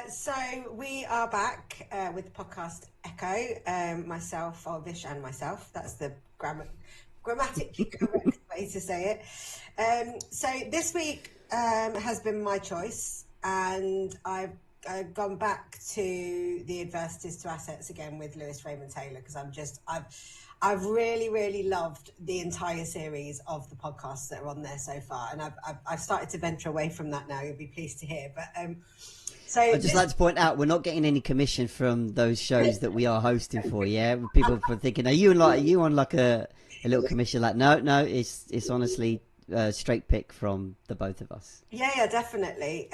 So we are back with the podcast Echo. Myself, Vish, and myself. That's the grammatically correct way to say it. So this week has been my choice, and I've gone back to the Adversities to Assets again with Lewis Raymond Taylor because I've really loved the entire series of the podcasts that are on there so far, and I've started to venture away from that now. You'll be pleased to hear, but. So I'd just like to point out we're not getting any commission from those shows that we are hosting for. Yeah, people are thinking, are you on like a little commission? Like, no, it's honestly a straight pick from the both of us. Yeah, definitely.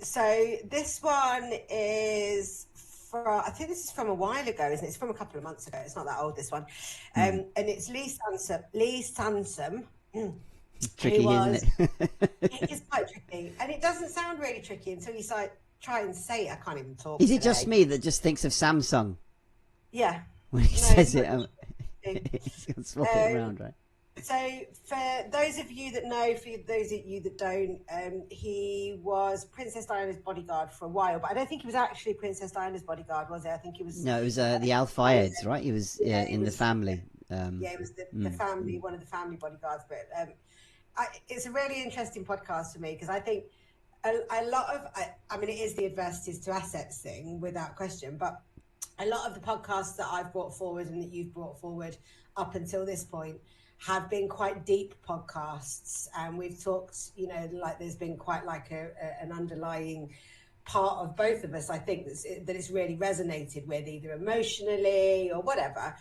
So this one is I think this is from a while ago, isn't it? It's from a couple of months ago. It's not that old, this one. And it's Lee Sansum. Tricky, isn't it? It is quite tricky, and it doesn't sound really tricky until you try and say it. I can't even talk. Is it just me that just thinks of Samsung? Yeah. When he says it, he's going to swap it around, right? So for those of you that know, for those of you that don't, he was Princess Diana's bodyguard for a while, but I don't think he was actually Princess Diana's bodyguard, was it? I think he was... No, it was the Fayeds, right? He was in the family. It was the family, one of the family bodyguards. But it's a really interesting podcast for me because I think a lot of, I mean, it is the Adversities to Assets thing without question, but a lot of the podcasts that I've brought forward and that you've brought forward up until this point have been quite deep podcasts, and we've talked, like there's been quite like an underlying part of both of us, I think, that it's really resonated with, either emotionally or whatever.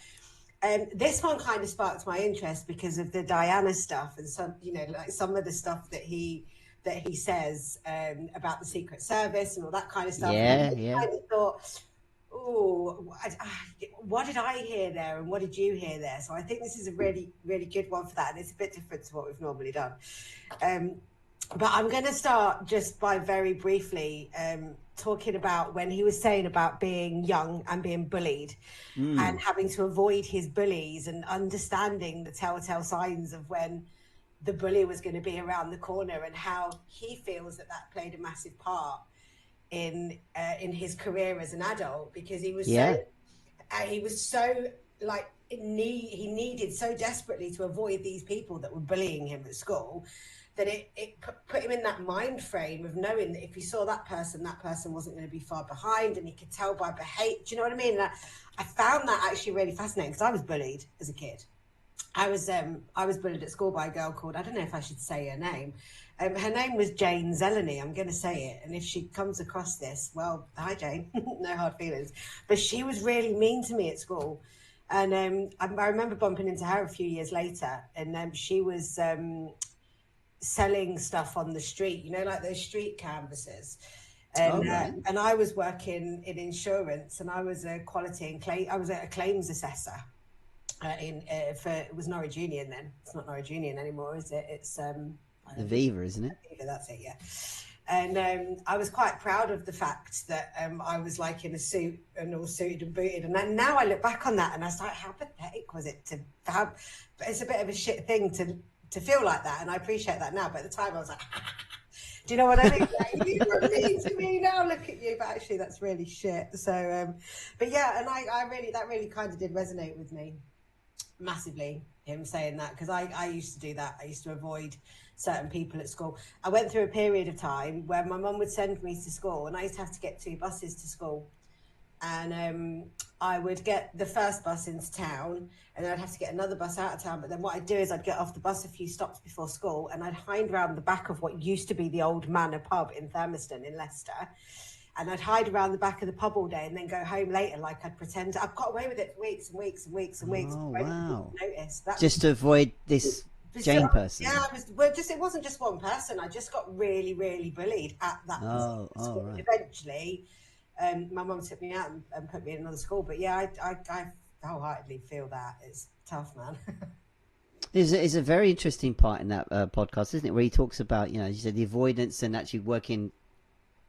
This one kind of sparked my interest because of the Diana stuff and some, like some of the stuff that he says about the Secret Service and all that kind of stuff. Yeah. I kind of thought, oh, what did I hear there and what did you hear there? So I think this is a really, really good one for that. And it's a bit different to what we've normally done. But I'm going to start just by very briefly talking about when he was saying about being young and being bullied and having to avoid his bullies and understanding the telltale signs of when the bully was going to be around the corner, and how he feels that played a massive part in his career as an adult, because he was so like he needed so desperately to avoid these people that were bullying him at school, that it put him in that mind frame of knowing that if he saw that person wasn't going to be far behind, and he could tell by behavior. Do you know what I mean? And I found that actually really fascinating because I was bullied as a kid. I was bullied at school by a girl called, I don't know if I should say her name. Her name was Jane Zeleny. I'm going to say it. And if she comes across this, well, hi, Jane. No hard feelings. But she was really mean to me at school. And I remember bumping into her a few years later. And she was selling stuff on the street, like those street canvases. And I was working in insurance, and I was a I was a claims assessor. It was Norwich Union then. It's not Norwich Union anymore, is it? It's Aviva, isn't it? Aviva, that's it, yeah. And I was quite proud of the fact that I was like in a suit and all suited and booted. And then now I look back on that and I was like, how pathetic was it to have? But it's a bit of a shit thing to feel like that, and I appreciate that now. But at the time I was like, do you know what I mean? Like, you were mean to me, now look at you. But actually that's really shit. So, but yeah, and that really kind of did resonate with me massively, him saying that, because I used to do that. I used to avoid certain people at school. I went through a period of time where my mum would send me to school, and I used to have to get 2 buses to school, and I would get the first bus into town, and then I'd have to get another bus out of town. But then what I'd do is I'd get off the bus a few stops before school, and I'd hide around the back of what used to be the Old Manor pub in Thurmaston in Leicester. And I'd hide around the back of the pub all day and then go home later, like I'd pretend. I've got away with it for weeks and weeks and weeks and weeks. Oh, wow. Just to avoid this Jane person. Yeah, it wasn't just one person. I just got really, really bullied at that school. Right. Eventually, my mum took me out and put me in another school. But yeah, I wholeheartedly feel that. It's tough, man. There's a very interesting part in that podcast, isn't it? Where he talks about, you said the avoidance and actually working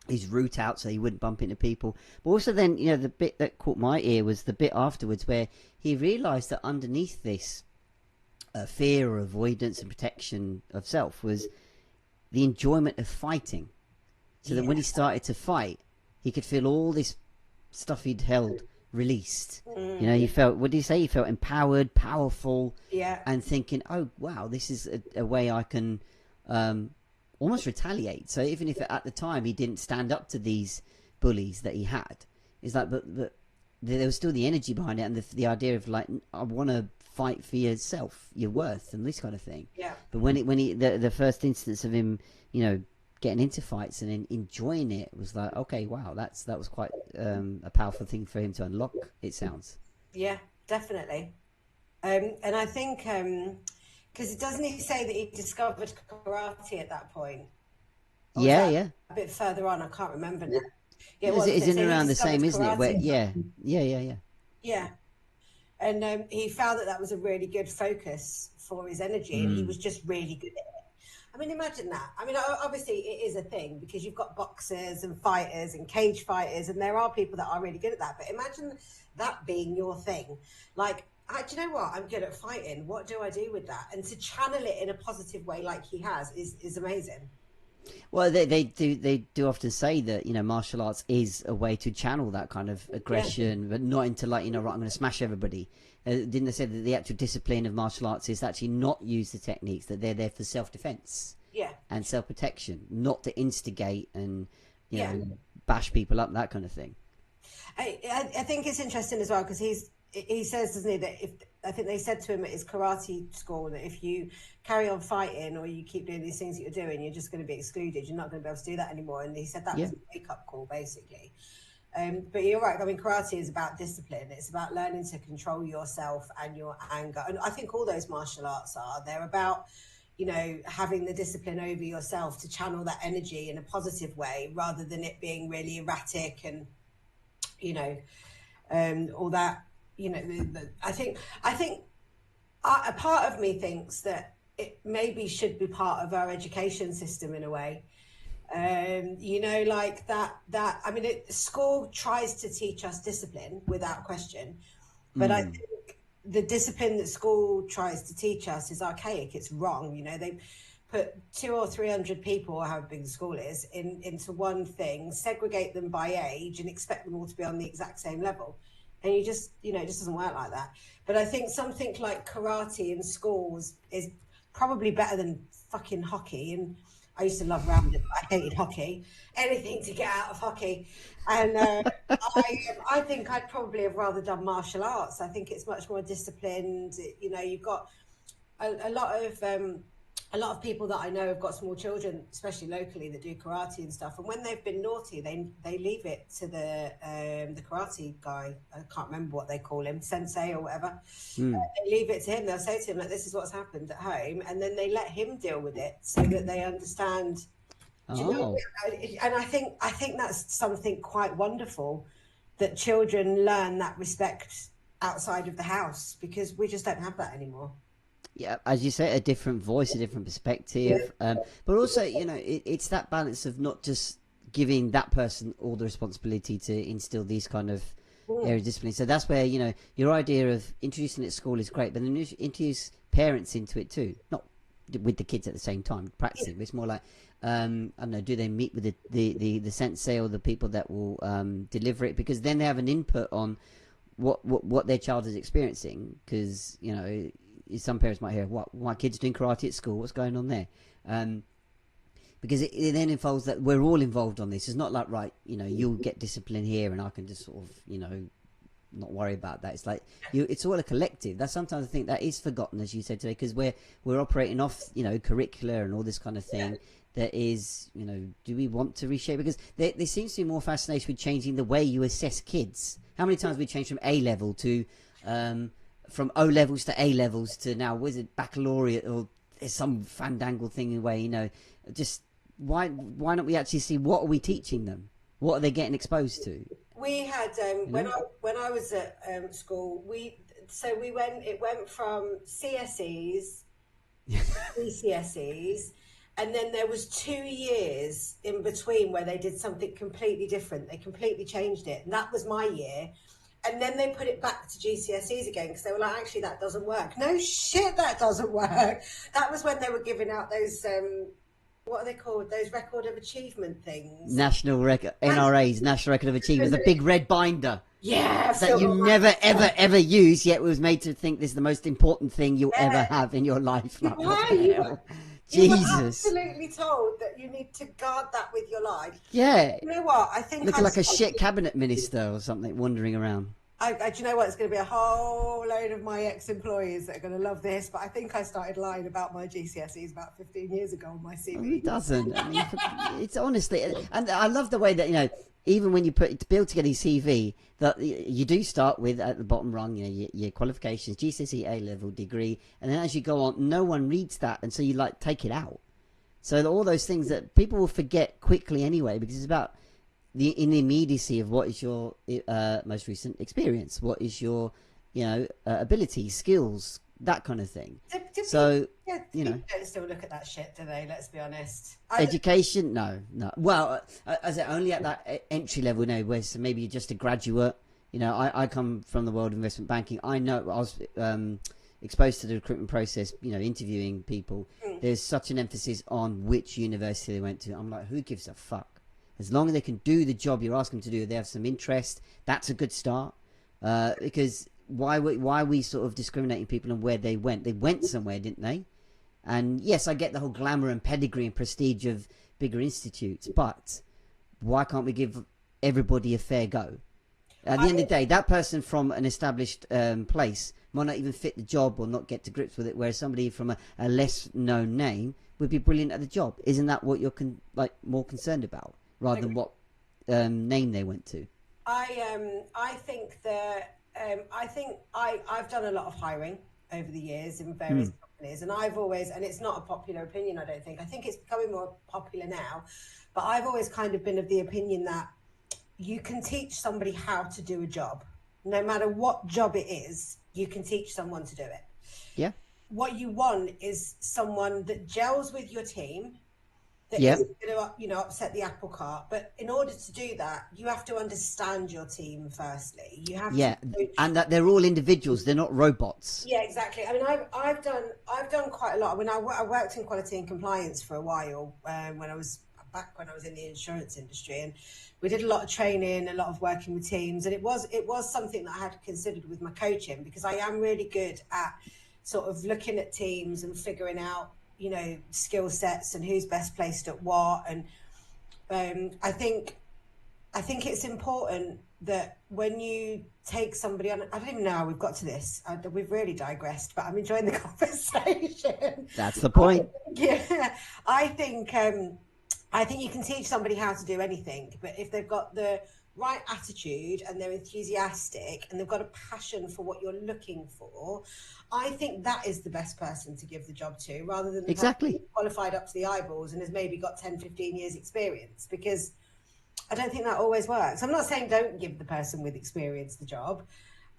his route out so he wouldn't bump into people. But also then, the bit that caught my ear was the bit afterwards where he realised that underneath this fear or avoidance and protection of self was the enjoyment of fighting. So that when he started to fight, he could feel all this stuff he'd held released. You know, he felt, what did he say? He felt empowered, powerful, and thinking, oh wow, this is a way I can almost retaliate. So even if at the time he didn't stand up to these bullies that he had, it's like, but there was still the energy behind it, and the idea of like, I want to fight for yourself, your worth, and this kind of thing. But when the first instance of him, you know, getting into fights and enjoying it was like, okay, wow, that was quite a powerful thing for him to unlock, it sounds. Yeah, definitely. And I think because doesn't he say that he discovered karate at that point? Or yeah, a bit further on, I can't remember now. Yeah, it's in so and around the same, isn't it? Where, yeah. And he found that was a really good focus for his energy, and he was just really good at it. I mean, imagine that. I mean, obviously it is a thing because you've got boxers and fighters and cage fighters, and there are people that are really good at that. But imagine that being your thing. Like, do you know what? I'm good at fighting. What do I do with that? And to channel it in a positive way like he has is amazing. Well, they do often say that, you know, martial arts is a way to channel that kind of aggression, but not into like, you know, right, I'm going to smash everybody. Didn't they say that the actual discipline of martial arts is actually not use the techniques, that they're there for self-defense and self-protection, not to instigate and, you know, bash people up, that kind of thing. I think it's interesting as well because he says, doesn't he, that I think they said to him at his karate school that if you carry on fighting or you keep doing these things that you're doing, you're just going to be excluded. You're not going to be able to do that anymore. And he said that was a wake-up call, basically. But you're right. I mean, karate is about discipline. It's about learning to control yourself and your anger. And I think all those martial arts they're about, you know, having the discipline over yourself to channel that energy in a positive way rather than it being really erratic and, you know, all that. You know, I think a part of me thinks that it maybe should be part of our education system in a way. You know, like that I mean, school tries to teach us discipline without question, but I think the discipline that school tries to teach us is archaic. It's wrong. You know, they put 200 or 300 people, or however big the school is, into one thing, segregate them by age, and expect them all to be on the exact same level. And you just, you know, it just doesn't work like that. But I think something like karate in schools is probably better than fucking hockey. And I used to love rounding, but I hated hockey. Anything to get out of hockey. And I think I'd probably have rather done martial arts. I think it's much more disciplined. You know, you've got a lot of people that I know have got small children, especially locally, that do karate and stuff. And when they've been naughty, they leave it to the karate guy. I can't remember what they call him, sensei or whatever. They leave it to him. They'll say to him, like, this is what's happened at home. And then they let him deal with it so that they understand. Do you know? And I think that's something quite wonderful, that children learn that respect outside of the house, because we just don't have that anymore. Yeah, as you say, a different voice, a different perspective, but also, you know, it's that balance of not just giving that person all the responsibility to instill these kind of area of discipline. So that's where, you know, your idea of introducing it at school is great, but then introduce parents into it too, not with the kids at the same time practicing. But it's more like, I don't know, do they meet with the sensei or the people that will deliver it, because then they have an input on what their child is experiencing, because, you know, some parents might hear, what, my kid's doing karate at school, what's going on there? Because it then involves that we're all involved on this. It's not like, right, you know, you'll get discipline here and I can just sort of, you know, not worry about that. It's like, it's all a collective. That's sometimes I think that is forgotten, as you said today, because we're operating off, you know, curricula and all this kind of thing. That is, you know, do we want to reshape? Because there seems to be more fascination with changing the way you assess kids. How many times have we changed from A level to from O levels to A levels to now, was it baccalaureate, or there's some fandangle thing in a way, you know? Just why not we actually see what are we teaching them? What are they getting exposed to? We had when I was at school, it went from CSEs, GCSEs, and then there was 2 years in between where they did something completely different. They completely changed it, and that was my year. And then they put it back to GCSEs again, because they were like, actually, that doesn't work. No shit, that doesn't work. That was when they were giving out those what are they called? Those record of achievement things. National record, NRAs, National Record of Achievement, the big red binder. Yeah, I've That still you got never, mine. ever, ever use, yet was made to think this is the most important thing you'll ever Yeah. have in your life. Like, what Why the you hell? you were Jesus. absolutely told that you need to guard that with your life. Yeah. You know what? I think Looking I like a started. shit cabinet minister or something wandering around. Do you know what? It's going to be a whole load of my ex-employees that are going to love this. But I think I started lying about my GCSEs about 15 years ago on my Well, who CV. doesn't? I mean, it's honestly, and I love the way that, even when you to build together your CV, that you do start with at the bottom rung, your qualifications, GCSE, A level, degree, and then as you go on, no one reads that, and so you like take it out. So all those things that people will forget quickly anyway, because it's about the immediacy of what is your most recent experience, what is your abilities, skills, that kind of thing. So People don't still look at that shit, do they? Let's be honest. education, no. Well, as it only at that entry level, where so maybe you're just a graduate. I come from the world of investment banking. I know I was exposed to the recruitment process. Interviewing people. There's such an emphasis on which university they went to. I'm like, who gives a fuck? As long as they can do the job you're asking them to do, they have some interest. That's a good start. Because why are we sort of discriminating people on where they went? They went somewhere, didn't they? And yes, I get the whole glamour and pedigree and prestige of bigger institutes, but why can't we give everybody a fair go? At the end of the day, that person from an established place might not even fit the job or not get to grips with it, whereas somebody from a less known name would be brilliant at the job. Isn't that what you're more concerned about, rather than what name they went to? I think that I've done a lot of hiring over the years in various companies, and and it's not a popular opinion, I don't think. I think it's becoming more popular now, but I've always kind of been of the opinion that you can teach somebody how to do a job. No matter what job it is, you can teach someone to do it. Yeah. What you want is someone that gels with your team, that isn't going to, upset the apple cart. But in order to do that, you have to understand your team firstly. You have to, and that they're all individuals. They're not robots. Yeah, exactly. I mean, I've done quite a lot. I mean, I worked in quality and compliance for a while when I was in the insurance industry, and we did a lot of training, a lot of working with teams, and it was something that I had considered with my coaching, because I am really good at sort of looking at teams and figuring out, skill sets and who's best placed at what. And I think it's important that when you take somebody on, I don't even know how we've got to this. We've really digressed, but I'm enjoying the conversation. That's the point. I think you can teach somebody how to do anything, but if they've got the right attitude and they're enthusiastic and they've got a passion for what you're looking for, I think that is the best person to give the job to, rather than exactly qualified up to the eyeballs and has maybe got 10-15 years experience, because I don't think that always works. I'm not saying don't give the person with experience the job.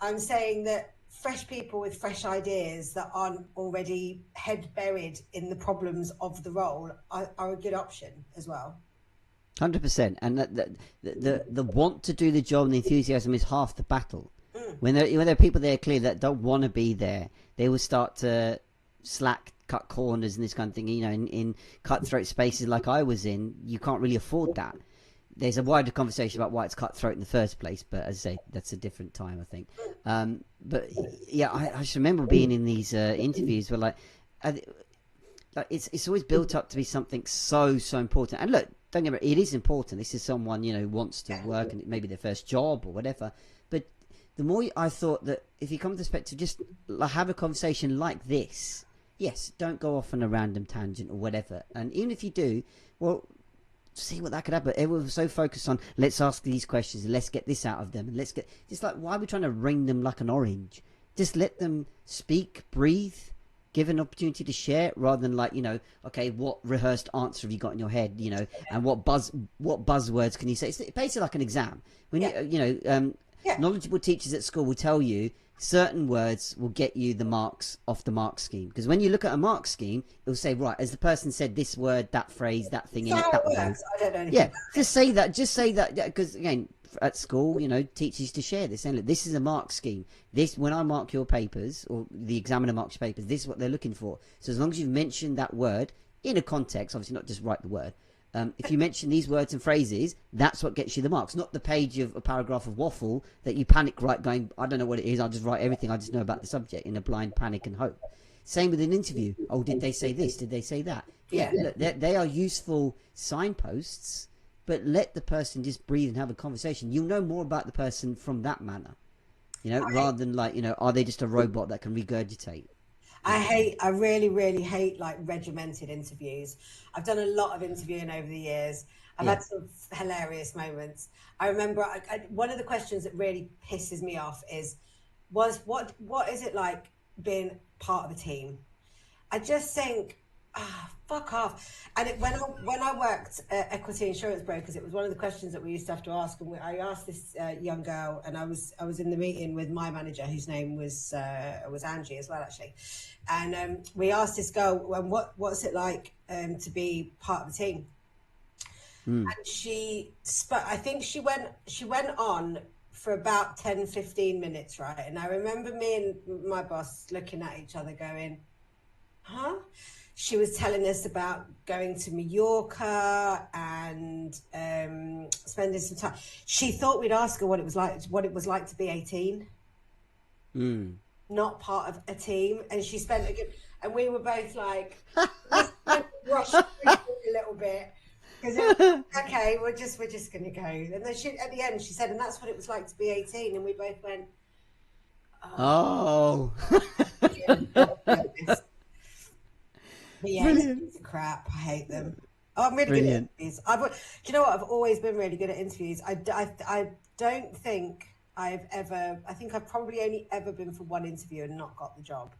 I'm saying that fresh people with fresh ideas that aren't already head buried in the problems of the role are a good option as well. 100%. And the want to do the job and the enthusiasm is half the battle. When there are people there clearly that don't want to be there, they will start to cut corners and this kind of thing. In cutthroat spaces like I was in, you can't really afford that. There's a wider conversation about why it's cutthroat in the first place, but as I say, that's a different time, I think. But yeah, I just remember being in these interviews where it's always built up to be something so important. And look, don't get me wrong, it is important. This is someone who wants to work, and it may be their first job or whatever. But the more I thought that if you come to the perspective, just have a conversation like this. Yes, don't go off on a random tangent or whatever. And even if you do, well, see what that could happen. Everyone was so focused on let's ask these questions and let's get this out of them, and let's get just like, why are we trying to wring them like an orange? Just let them speak, breathe, give an opportunity to share, rather than okay, what rehearsed answer have you got in your head, and what buzzwords can you say? It's basically like an exam. When knowledgeable teachers at school will tell you certain words will get you the marks off the mark scheme, because when you look at a mark scheme, it'll say, right, as the person said this word, that phrase, that thing in it, that word. I don't know anything. Yeah, just say that, because again, at school, teachers used to share this, saying, look, this is a mark scheme. This, when I mark your papers, or the examiner marks your papers, this is what they're looking for. So as long as you've mentioned that word, in a context, obviously not just write the word. If you mention these words and phrases, that's what gets you the marks, not the page of a paragraph of waffle that you panic write going, I don't know what it is, I'll just write everything I just know about the subject in a blind panic and hope. Same with an interview. Oh, did they say this? Did they say that? Yeah, look, they are useful signposts, but let the person just breathe and have a conversation. You'll know more about the person from that manner, rather than like, are they just a robot that can regurgitate? I really, really hate like regimented interviews. I've done a lot of interviewing over the years. I've had some hilarious moments. I remember one of the questions that really pisses me off was what is it like being part of a team? I just think, fuck off. And when I worked at Equity Insurance Brokers, it was one of the questions that we used to have to ask. And I asked this young girl, and I was in the meeting with my manager, whose name was Angie as well, actually. And we asked this girl, what's it like to be part of the team? And I think she went on for about 10, 15 minutes, right? And I remember me and my boss looking at each other going, huh? She was telling us about going to Mallorca and spending some time. She thought we'd ask her what it was like to be 18, not part of a team. And she spent and we were both like, rushed through it a little bit. Because okay, we're just gonna go. And then at the end she said, and that's what it was like to be 18. And we both went, oh. But yeah, interviews are crap. I hate them. Oh, I'm really good at interviews. Do you know what? I've always been really good at interviews. I don't think I think I've probably only ever been for one interview and not got the job.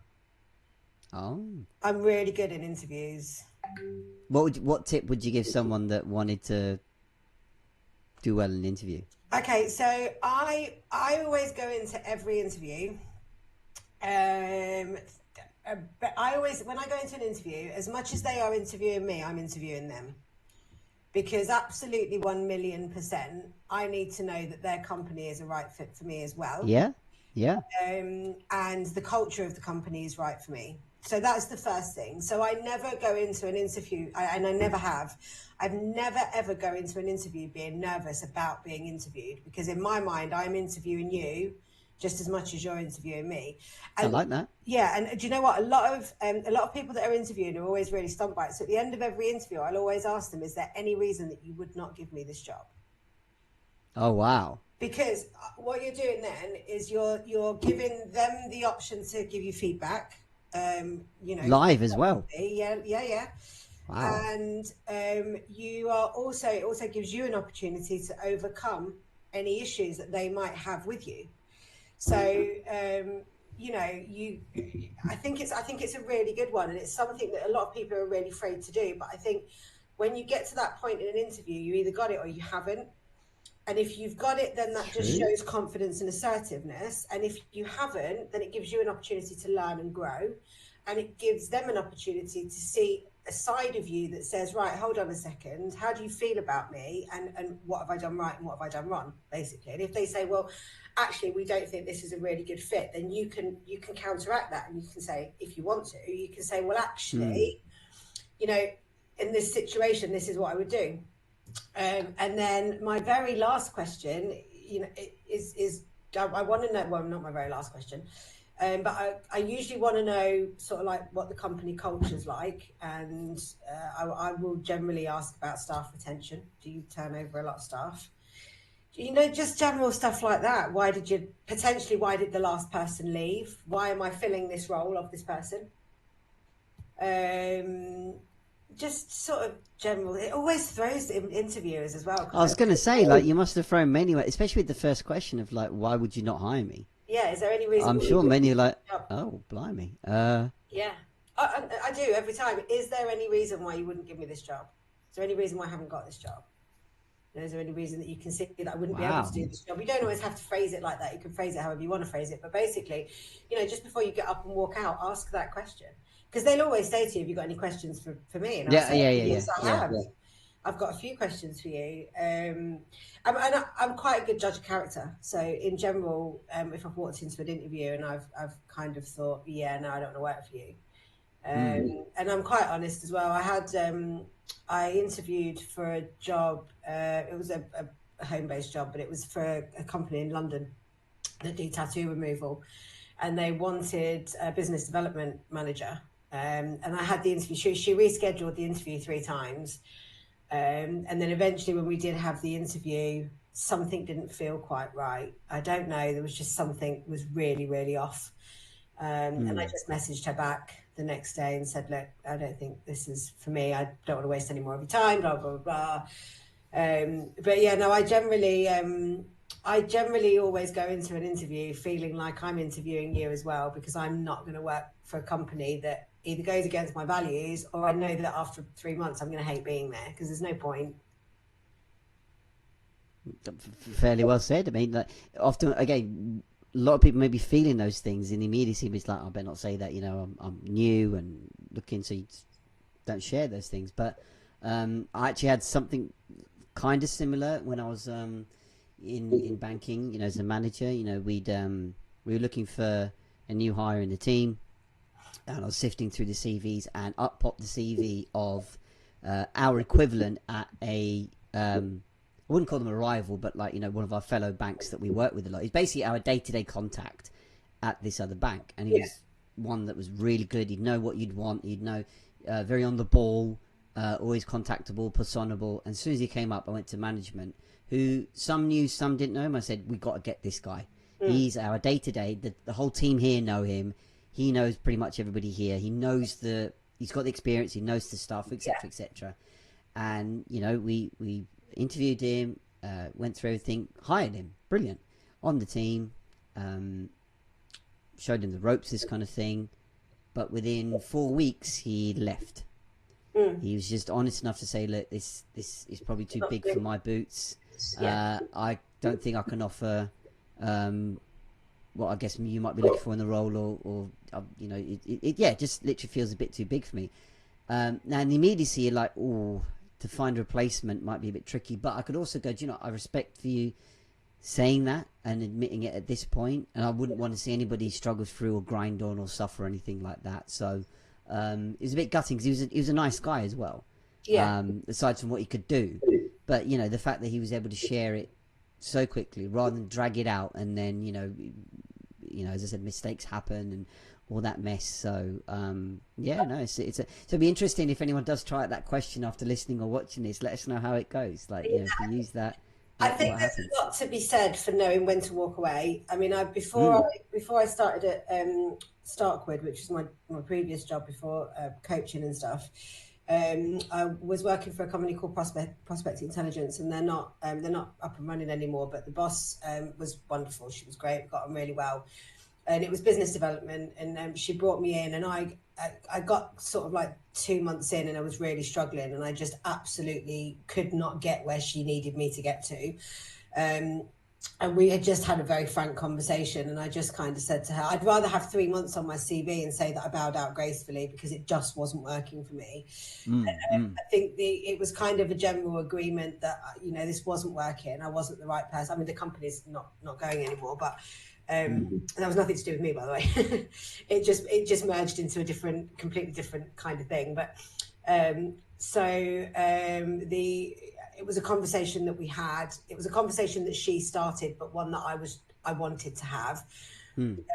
Oh. I'm really good at interviews. What tip would you give someone that wanted to do well in an interview? Okay, so I always go into every interview. But when I go into an interview, as much as they are interviewing me, I'm interviewing them. Because absolutely 1,000,000%, I need to know that their company is a right fit for me as well. Yeah. And the culture of the company is right for me. So that's the first thing. So I never go into an interview, and I never have. I've never, ever go into an interview being nervous about being interviewed. Because in my mind, I'm interviewing you just as much as you're interviewing me. And, I like that. Yeah, and do you know what? A lot of people that are interviewing are always really stumped by it. So at the end of every interview, I'll always ask them, is there any reason that you would not give me this job? Oh, wow. Because what you're doing then is you're giving them the option to give you feedback. Live as well. Yeah. Wow. And it also gives you an opportunity to overcome any issues that they might have with you. So I think it's a really good one, and it's something that a lot of people are really afraid to do. But I think when you get to that point in an interview, you either got it or you haven't. And if you've got it, then that just shows confidence and assertiveness. And if you haven't, then it gives you an opportunity to learn and grow. And it gives them an opportunity to see a side of you that says, right, hold on a second, how do you feel about me? And what have I done right and what have I done wrong, basically? And if they say, well, actually, we don't think this is a really good fit, then you can counteract that. And you can say, if you want to, you can say, well, actually, in this situation, this is what I would do. And then my very last question, is I want to know, well, not my very last question, but I usually want to know sort of like what the company culture is like. And I will generally ask about staff retention. Do you turn over a lot of staff? Just general stuff like that. Why did the last person leave? Why am I filling this role of this person? Just sort of general. It always throws interviewers as well. I was going to say, like, you must have thrown many, especially with the first question of like, why would you not hire me? Yeah, is there any reason? I'm sure many are like, oh, blimey. Yeah, I do every time. Is there any reason why you wouldn't give me this job? Is there any reason why I haven't got this job? Is there any reason that you can see that I wouldn't be able to do this job? You don't always have to phrase it like that. You can phrase it however you want to phrase it. But basically, just before you get up and walk out, ask that question. Because they'll always say to you, have you got any questions for me? And I'll say, yes, I have. Yeah. I've got a few questions for you. I'm quite a good judge of character. So in general, if I've walked into an interview and I've kind of thought, yeah, no, I don't want to work for you, And I'm quite honest as well. I interviewed for a job. It was a home-based job, but it was for a company in London that do tattoo removal, and they wanted a business development manager. And I had the interview. She rescheduled the interview 3 times, and then eventually, when we did have the interview, something didn't feel quite right. I don't know. There was just something was really, really off. And I just messaged her back the next day and said, look, I don't think this is for me. I don't want to waste any more of your time, blah, blah, blah. But yeah, no, I generally always go into an interview feeling like I'm interviewing you as well, because I'm not going to work for a company that either goes against my values, or I know that after 3 months I'm going to hate being there, because there's no point. Fairly well said. I mean, like, often, again, a lot of people may be feeling those things in the immediacy, but it's like, I better not say that, you know, I'm new and looking, so you don't share those things. But I actually had something kind of similar when I was in banking, you know, as a manager. You know, we were looking for a new hire in the team, and I was sifting through the CVs, and up popped the CV of our equivalent at a I wouldn't call them a rival, but like, you know, one of our fellow banks that we work with a lot. He's basically our day-to-day contact at this other bank, and he was one that was really good. He'd know what you'd want. He'd know, very on the ball, always contactable, personable. And as soon as he came up, I went to management, who some knew, some didn't know him. I said, we got to get this guy. He's our day-to-day. The whole team here know him. He knows pretty much everybody here. He knows he's got the experience. He knows the stuff, etc., etc. And, you know, we interviewed him, went through everything, hired him, brilliant, on the team, showed him the ropes, this kind of thing. But within 4 weeks, he left. He was just honest enough to say, look, this is probably too big for my boots. I don't think I can offer what I guess you might be looking for in the role, or you know, it just literally feels a bit too big for me. Now in the immediacy, you're like, oh, to find a replacement might be a bit tricky. But I could also go, do you know, I respect for you saying that and admitting it at this point, and I wouldn't want to see anybody struggle through or grind on or suffer or anything like that. So it was a bit gutting, because he was a nice guy as well. Aside from what he could do, but you know, the fact that he was able to share it so quickly rather than drag it out, and then you know, as I said, mistakes happen and all that mess. So yeah, no, so it'll be interesting if anyone does try out that question after listening or watching this. Let us know how it goes. Like, you know, if you use that. I think there's a lot to be said for knowing when to walk away. I mean, before I started at Starkwood, which was my previous job before coaching and stuff, I was working for a company called Prospect Intelligence, and they're not up and running anymore. But the boss was wonderful. She was great. We got on really well, and it was business development. And she brought me in, and I got sort of like 2 months in, and I was really struggling, and I just absolutely could not get where she needed me to get to. And we had just had a very frank conversation, and I just kind of said to her, I'd rather have 3 months on my CV and say that I bowed out gracefully, because it just wasn't working for me. I think it was kind of a general agreement that, you know, this wasn't working. I wasn't the right person. I mean, the company's not going anymore, but that was nothing to do with me, by the way. it just merged into a completely different kind of thing. But it was a conversation that we had. It was a conversation that she started, but one that I wanted to have. And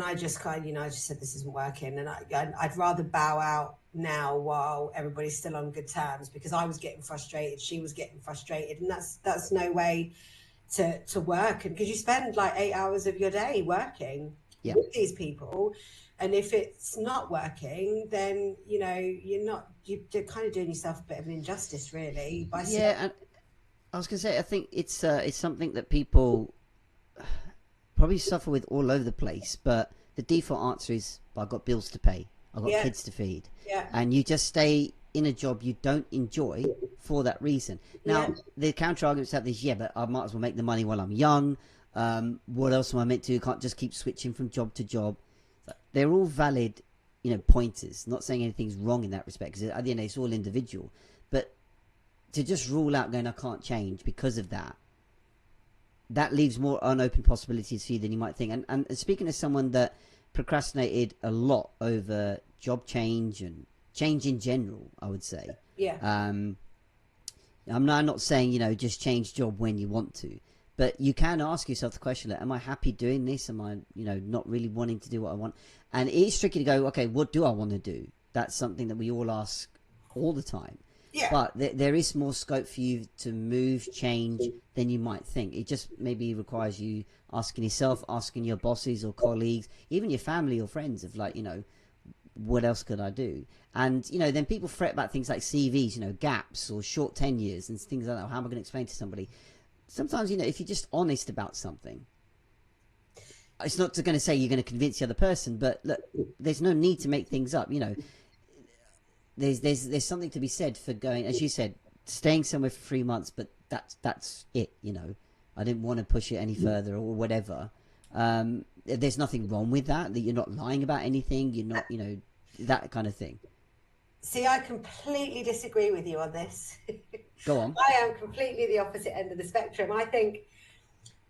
I just I just said, this isn't working, and I'd rather bow out now while everybody's still on good terms, because I was getting frustrated, she was getting frustrated, and that's no way to work. And because you spend like 8 hours of your day working with these people, and if it's not working, then you know you're kind of doing yourself a bit of an injustice, really. And I was gonna say, I think it's something that people probably suffer with all over the place, but the default answer is, I've got bills to pay, I've got kids to feed, and you just stay in a job you don't enjoy for that reason. Now the counter argument to that is, but I might as well make the money while I'm young. What else am I meant to do? You can't just keep switching from job to job. They're all valid, you know, pointers. Not saying anything's wrong in that respect, because at the end it's all individual. But to just rule out going, I can't change because of that, that leaves more unopened possibilities for you than you might think. And speaking as someone that procrastinated a lot over job change and change in general, I would say. Yeah. I'm not saying, just change job when you want to, but you can ask yourself the question, like, am I happy doing this? Am I, not really wanting to do what I want? And it's tricky to go, okay, what do I want to do? That's something that we all ask all the time. Yeah. But there is more scope for you to move, change than you might think. It just maybe requires you asking yourself, asking your bosses or colleagues, even your family or friends of like, what else could I do? And, then people fret about things like CVs, gaps or short tenures and things like that. How am I going to explain to somebody? Sometimes, if you're just honest about something, it's not going to say you're going to convince the other person, but look, there's no need to make things up, There's something to be said for going, as you said, staying somewhere for 3 months, but that's it, I didn't want to push it any further or whatever. There's nothing wrong with that you're not lying about anything, you're not, that kind of thing. See, I completely disagree with you on this. Go on. I am completely the opposite end of the spectrum. I think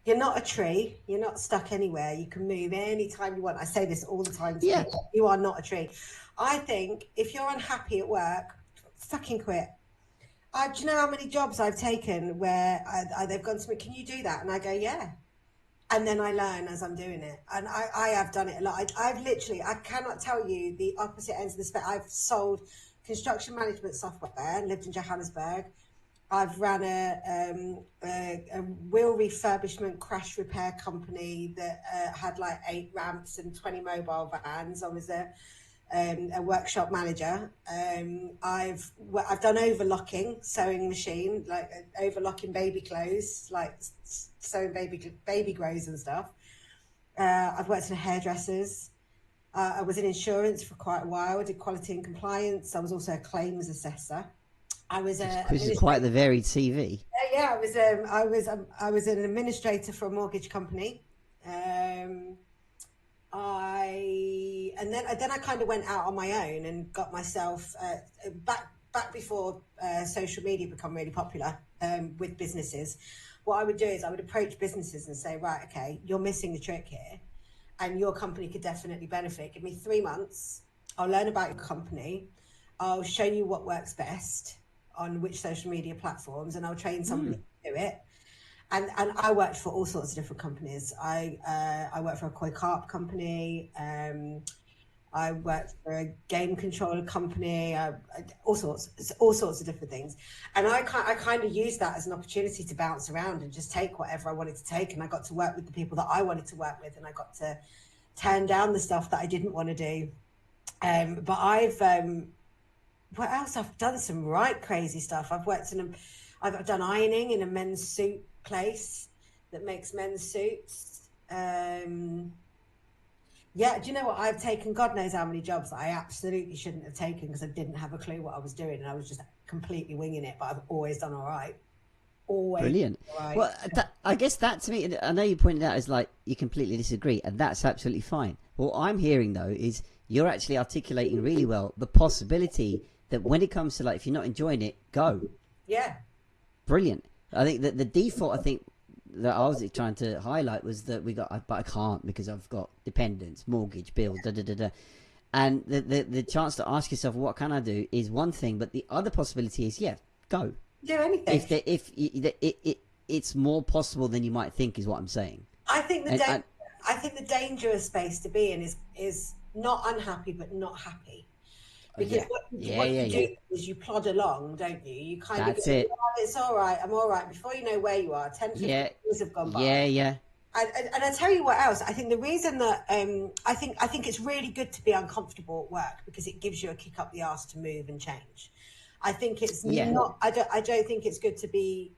you're not a tree. You're not stuck anywhere. You can move anytime you want. I say this all the time to people. You are not a tree. I think if you're unhappy at work, fucking quit. Do you know how many jobs I've taken where they've gone to me, can you do that? And I go, yeah. And then I learn as I'm doing it. And I have done it a lot. I've literally, I cannot tell you the opposite ends of the spectrum. I've sold construction management software and lived in Johannesburg. I've ran a wheel refurbishment crash repair company that had like 8 ramps and 20 mobile vans. I was a workshop manager. I've done overlocking, sewing machine, like overlocking baby clothes, like sewing baby grows and stuff. I've worked in hairdressers. I was in insurance for quite a while. I did quality and compliance. I was also a claims assessor. I was which is quite the varied CV. Yeah, I was an administrator for a mortgage company. Then I kind of went out on my own and got myself back before social media become really popular with businesses. What I would do is I would approach businesses and say, right, okay, you're missing the trick here, and your company could definitely benefit. Give me 3 months. I'll learn about your company. I'll show you what works best on which social media platforms, and I'll train somebody to do it. And I worked for all sorts of different companies. I worked for a koi carp company. I worked for a game controller company. All sorts of different things. And I kind of used that as an opportunity to bounce around and just take whatever I wanted to take. And I got to work with the people that I wanted to work with, and I got to turn down the stuff that I didn't want to do. But what else? I've done some right crazy stuff. I've done ironing in a men's suit place that makes men's suits. Yeah, do you know what? I've taken God knows how many jobs that I absolutely shouldn't have taken because I didn't have a clue what I was doing, and I was just completely winging it. But I've always done all right. Always. Brilliant. All right. Well, I guess that to me, I know you pointed out as like you completely disagree, and that's absolutely fine. What I'm hearing though is you're actually articulating really well the possibility that when it comes to like if you're not enjoying it, go. Yeah. Brilliant. I think that the default, that I was trying to highlight was that but I can't because I've got dependents, mortgage, bills, and the chance to ask yourself what can I do is one thing, but the other possibility is go. Do anything. If it's more possible than you might think is what I'm saying. I think the dangerous space to be in is not unhappy but not happy. Because what you do is you plod along, don't you? You kind of go, it. Oh, it's all right, I'm all right. Before you know where you are, 10, 15 years have gone by. Yeah. And I tell you what else. I think the reason that I think it's really good to be uncomfortable at work because it gives you a kick up the arse to move and change. I think it's not. I don't think it's good to be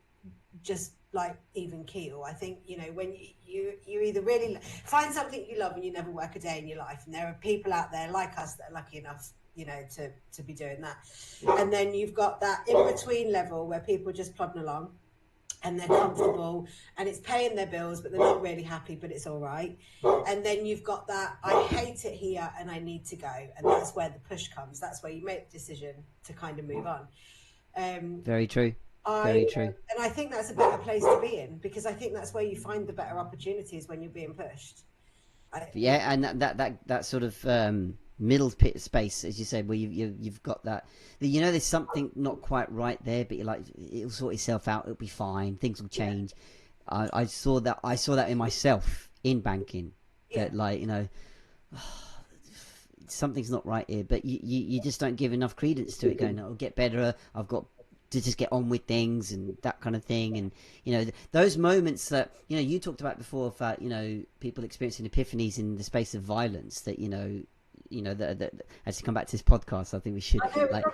just like even keel. I think when you either really find something you love and you never work a day in your life, and there are people out there like us that are lucky enough to be doing that. And then you've got that in-between level where people are just plodding along and they're comfortable and it's paying their bills, but they're not really happy, but it's all right. And then you've got that, I hate it here and I need to go. And that's where the push comes. That's where you make the decision to kind of move on. Very true. Very true. And I think that's a better place to be in because I think that's where you find the better opportunities when you're being pushed. And that sort of middle pit space, as you said, where you've got that, you know, there's something not quite right there, but you're like, it'll sort itself out, it'll be fine, things will change. I saw that in myself in banking, that like, you know, something's not right here, but you just don't give enough credence to it, going, it'll get better, I've got to just get on with things and that kind of thing. And you know, those moments that, you know, you talked about before about, you know, people experiencing epiphanies in the space of violence, that you know that as to come back to this podcast, I think we should, like,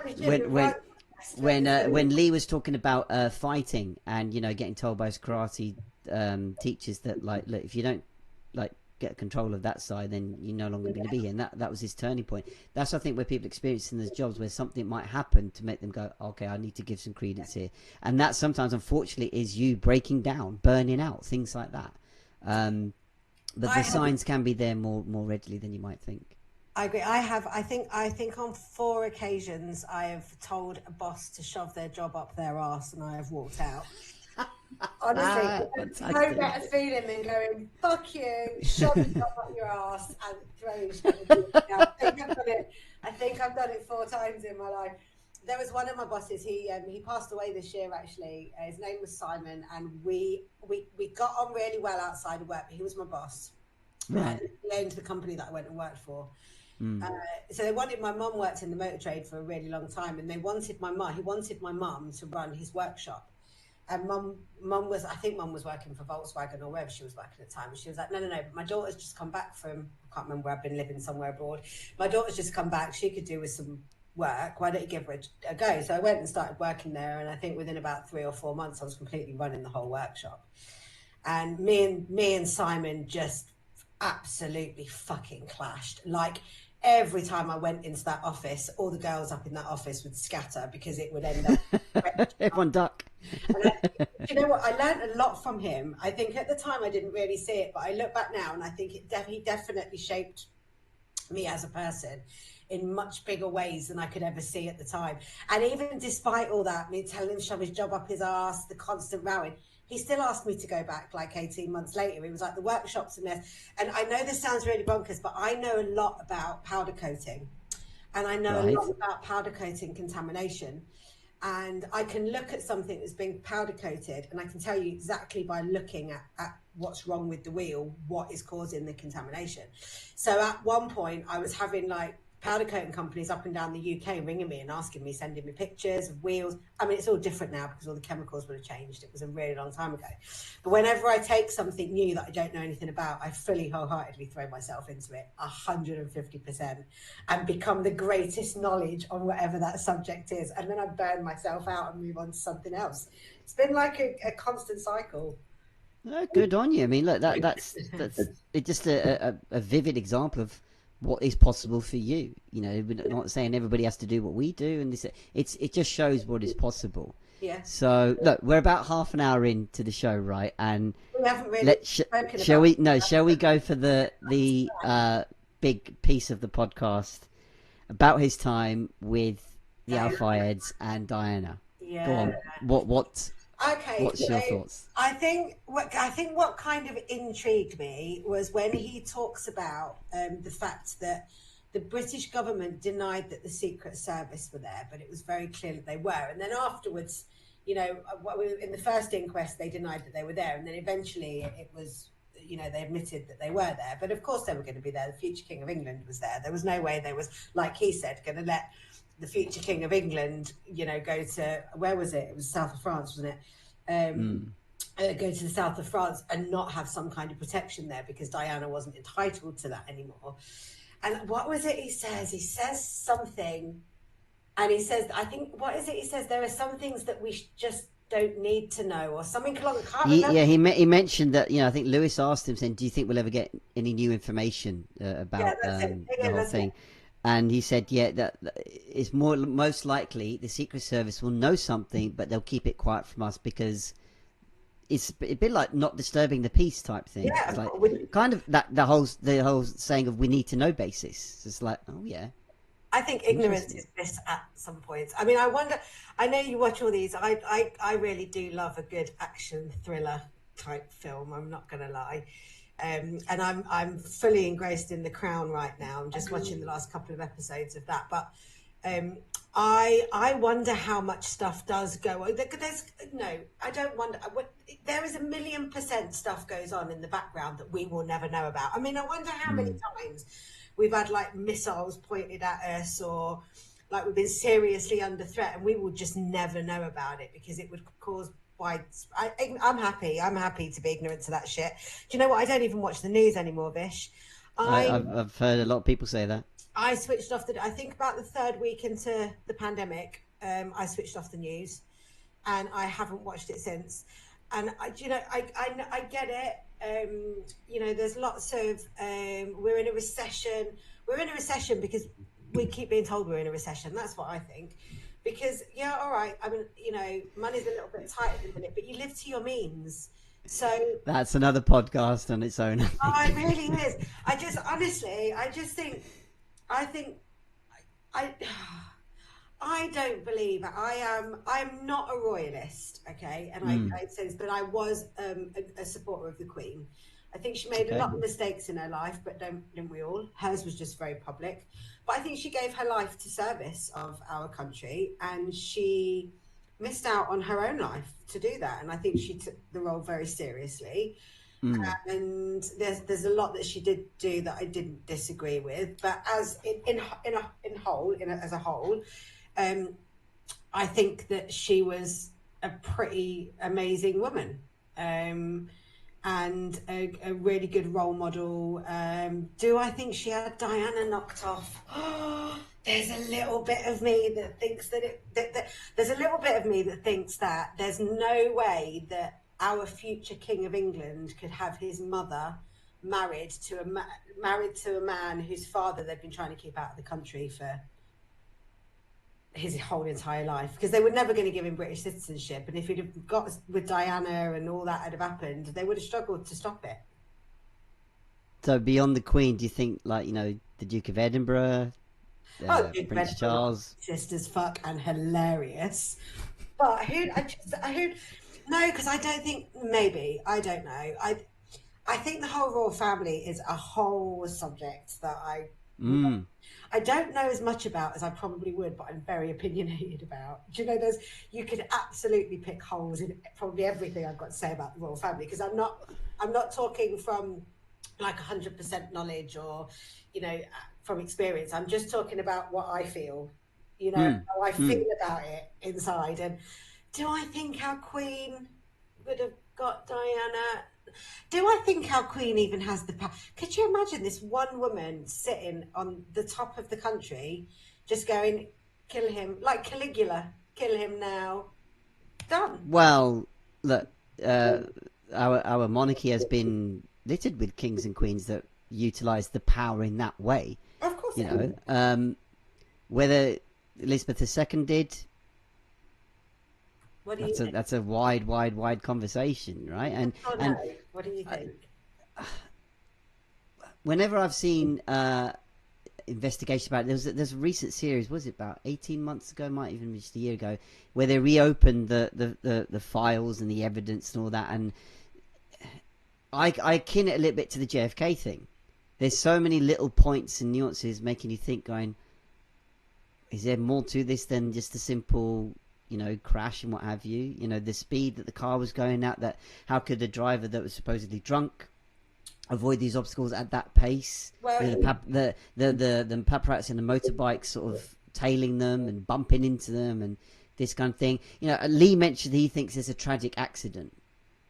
when Lee was talking about fighting, and you know, getting told by his karate teachers that, like, look, if you don't like get control of that side, then you're no longer going to be here. And that was his turning point. That's, I think, where people experience in those jobs, where something might happen to make them go, okay, I need to give some credence here. And that sometimes, unfortunately, is you breaking down, burning out, things like that. But the signs can be there more readily than you might think. I agree. I think on 4 occasions I have told a boss to shove their job up their arse, and I have walked out. Honestly, there's no better feeling than going, fuck you, shove your job up your arse and throw your shit out. I think I've done it 4 times in my life. There was one of my bosses, he passed away this year, actually. His name was Simon, and we got on really well outside of work, but he was my boss. Right. He owned the company that I went and worked for. So they wanted, my mum worked in the motor trade for a really long time, and he wanted my mum to run his workshop. And mum was working for Volkswagen or wherever she was working at the time. And she was like, no, but my daughter's just come back from, I can't remember where, I've been living somewhere abroad. My daughter's just come back. She could do with some work. Why don't you give her a go? So I went and started working there. And I think within about 3 or 4 months, I was completely running the whole workshop. And me and Simon just absolutely fucking clashed. Like, every time I went into that office, all the girls up in that office would scatter because it would end up... Everyone duck. And you know what? I learned a lot from him. I think at the time I didn't really see it, but I look back now and I think he definitely shaped me as a person in much bigger ways than I could ever see at the time. And even despite all that, me telling him to shove his job up his arse, the constant rowing, he still asked me to go back like 18 months later. He was like, the workshop's a mess. And I know this sounds really bonkers, but I know a lot about powder coating. And I know a lot about powder coating contamination. And I can look at something that's been powder coated, and I can tell you exactly by looking at what's wrong with the wheel, what is causing the contamination. So at one point, I was having like powder coating companies up and down the UK ringing me and asking me, sending me pictures of wheels. I mean, it's all different now because all the chemicals would have changed. It was a really long time ago. But whenever I take something new that I don't know anything about, I fully wholeheartedly throw myself into it 150% and become the greatest knowledge on whatever that subject is. And then I burn myself out and move on to something else. It's been like a constant cycle. Oh, good on you. I mean, look, that's it's just a vivid example of what is possible for you. You know, we're not saying everybody has to do what we do, and it just shows what is possible. Yeah. So look, we're about half an hour into the show, right? And we haven't really shall we go for the big piece of the podcast about his time with the Fayeds and Diana? Yeah. Go on. What's your thoughts? I think what kind of intrigued me was when he talks about the fact that the British government denied that the Secret Service were there, but it was very clear that they were. And then afterwards, you know, in the first inquest, they denied that they were there, and then eventually it was, you know, they admitted that they were there. But of course, they were going to be there. The future King of England was there. There was no way they was, like he said, going to let the future King of England, you know, go to, where was it? It was south of France, wasn't it? Go to the south of France and not have some kind of protection there because Diana wasn't entitled to that anymore. And what was it he says? He says something, and he says, I think, what is it? He says, there are some things that we just don't need to know, or something along. I can't remember. Yeah, he mentioned that, you know, I think Lewis asked him, saying, do you think we'll ever get any new information about the whole thing? And he said, yeah, that it's most likely the Secret Service will know something, but they'll keep it quiet from us because it's a bit like not disturbing the peace type thing. Yeah, it's like kind of that the whole saying of we need to know basis. It's like, oh yeah. I think ignorance is bliss at some points. I mean, I wonder. I know you watch all these. I really do love a good action thriller type film. I'm not going to lie. And I'm fully engrossed in The Crown right now. I'm just watching the last couple of episodes of that, but I wonder how much stuff does go on. I don't wonder. There is 1,000,000% stuff goes on in the background that we will never know about. I mean, I wonder how many times we've had like missiles pointed at us, or like we've been seriously under threat, and we will just never know about it because it would cause I'm happy to be ignorant to that shit. Do you know what? I don't even watch the news anymore, Vish. I've heard a lot of people say that. I switched off I think about the third week into the pandemic, I switched off the news, and I haven't watched it since. And I get it. There's lots of we're in a recession. We're in a recession because we keep being told we're in a recession. That's what I think. Because all right. I mean, money's a little bit tight at the minute, but you live to your means. So that's another podcast on its own. Oh, it really is. I don't believe I'm not a royalist, okay, and I say this, but I was a supporter of the Queen. I think she made a lot of mistakes in her life, but didn't we all? Hers was just very public. But I think she gave her life to service of our country, and she missed out on her own life to do that. And I think she took the role very seriously. And there's a lot that she did do that I didn't disagree with, but as as a whole, I think that she was a pretty amazing woman, and a really good role model. Do I think she had Diana knocked off? There's a little bit of me that thinks there's a little bit of me that thinks that there's no way that our future King of England could have his mother married to a man whose father they've been trying to keep out of the country for his whole entire life, because they were never going to give him British citizenship, and if he'd have got with Diana and all that had have happened, they would have struggled to stop it. So beyond the Queen, do you think, like, the Duke of Edinburgh, Prince Charles, just as fuck and hilarious, but no, because I don't think, maybe, I don't know. I think the whole royal family is a whole subject that I don't know as much about as I probably would, but I'm very opinionated about. Do you know, you could absolutely pick holes in probably everything I've got to say about the royal family, because I'm not talking from like 100% knowledge or, from experience. I'm just talking about what I feel, how I feel about it inside. And do I think our Queen would have got Diana? Do I think our Queen even has the power? Could you imagine this one woman sitting on the top of the country just going, kill him, like Caligula, kill him now, done? Well, look, our monarchy has been littered with kings and queens that utilise the power in that way. Of course, whether Elizabeth II did, that's a wide conversation, right? And what do you think? Whenever I've seen investigation about it, there's a recent series, was it about 18 months ago, might even be just a year ago, where they reopened the files and the evidence and all that, and I akin it a little bit to the JFK thing. There's so many little points and nuances making you think, going, is there more to this than just a simple crash and what have you? The speed that the car was going at, that how could the driver that was supposedly drunk avoid these obstacles at that pace? Well, the paparazzi and the motorbikes sort of tailing them and bumping into them and this kind of thing. Lee mentioned he thinks it's a tragic accident,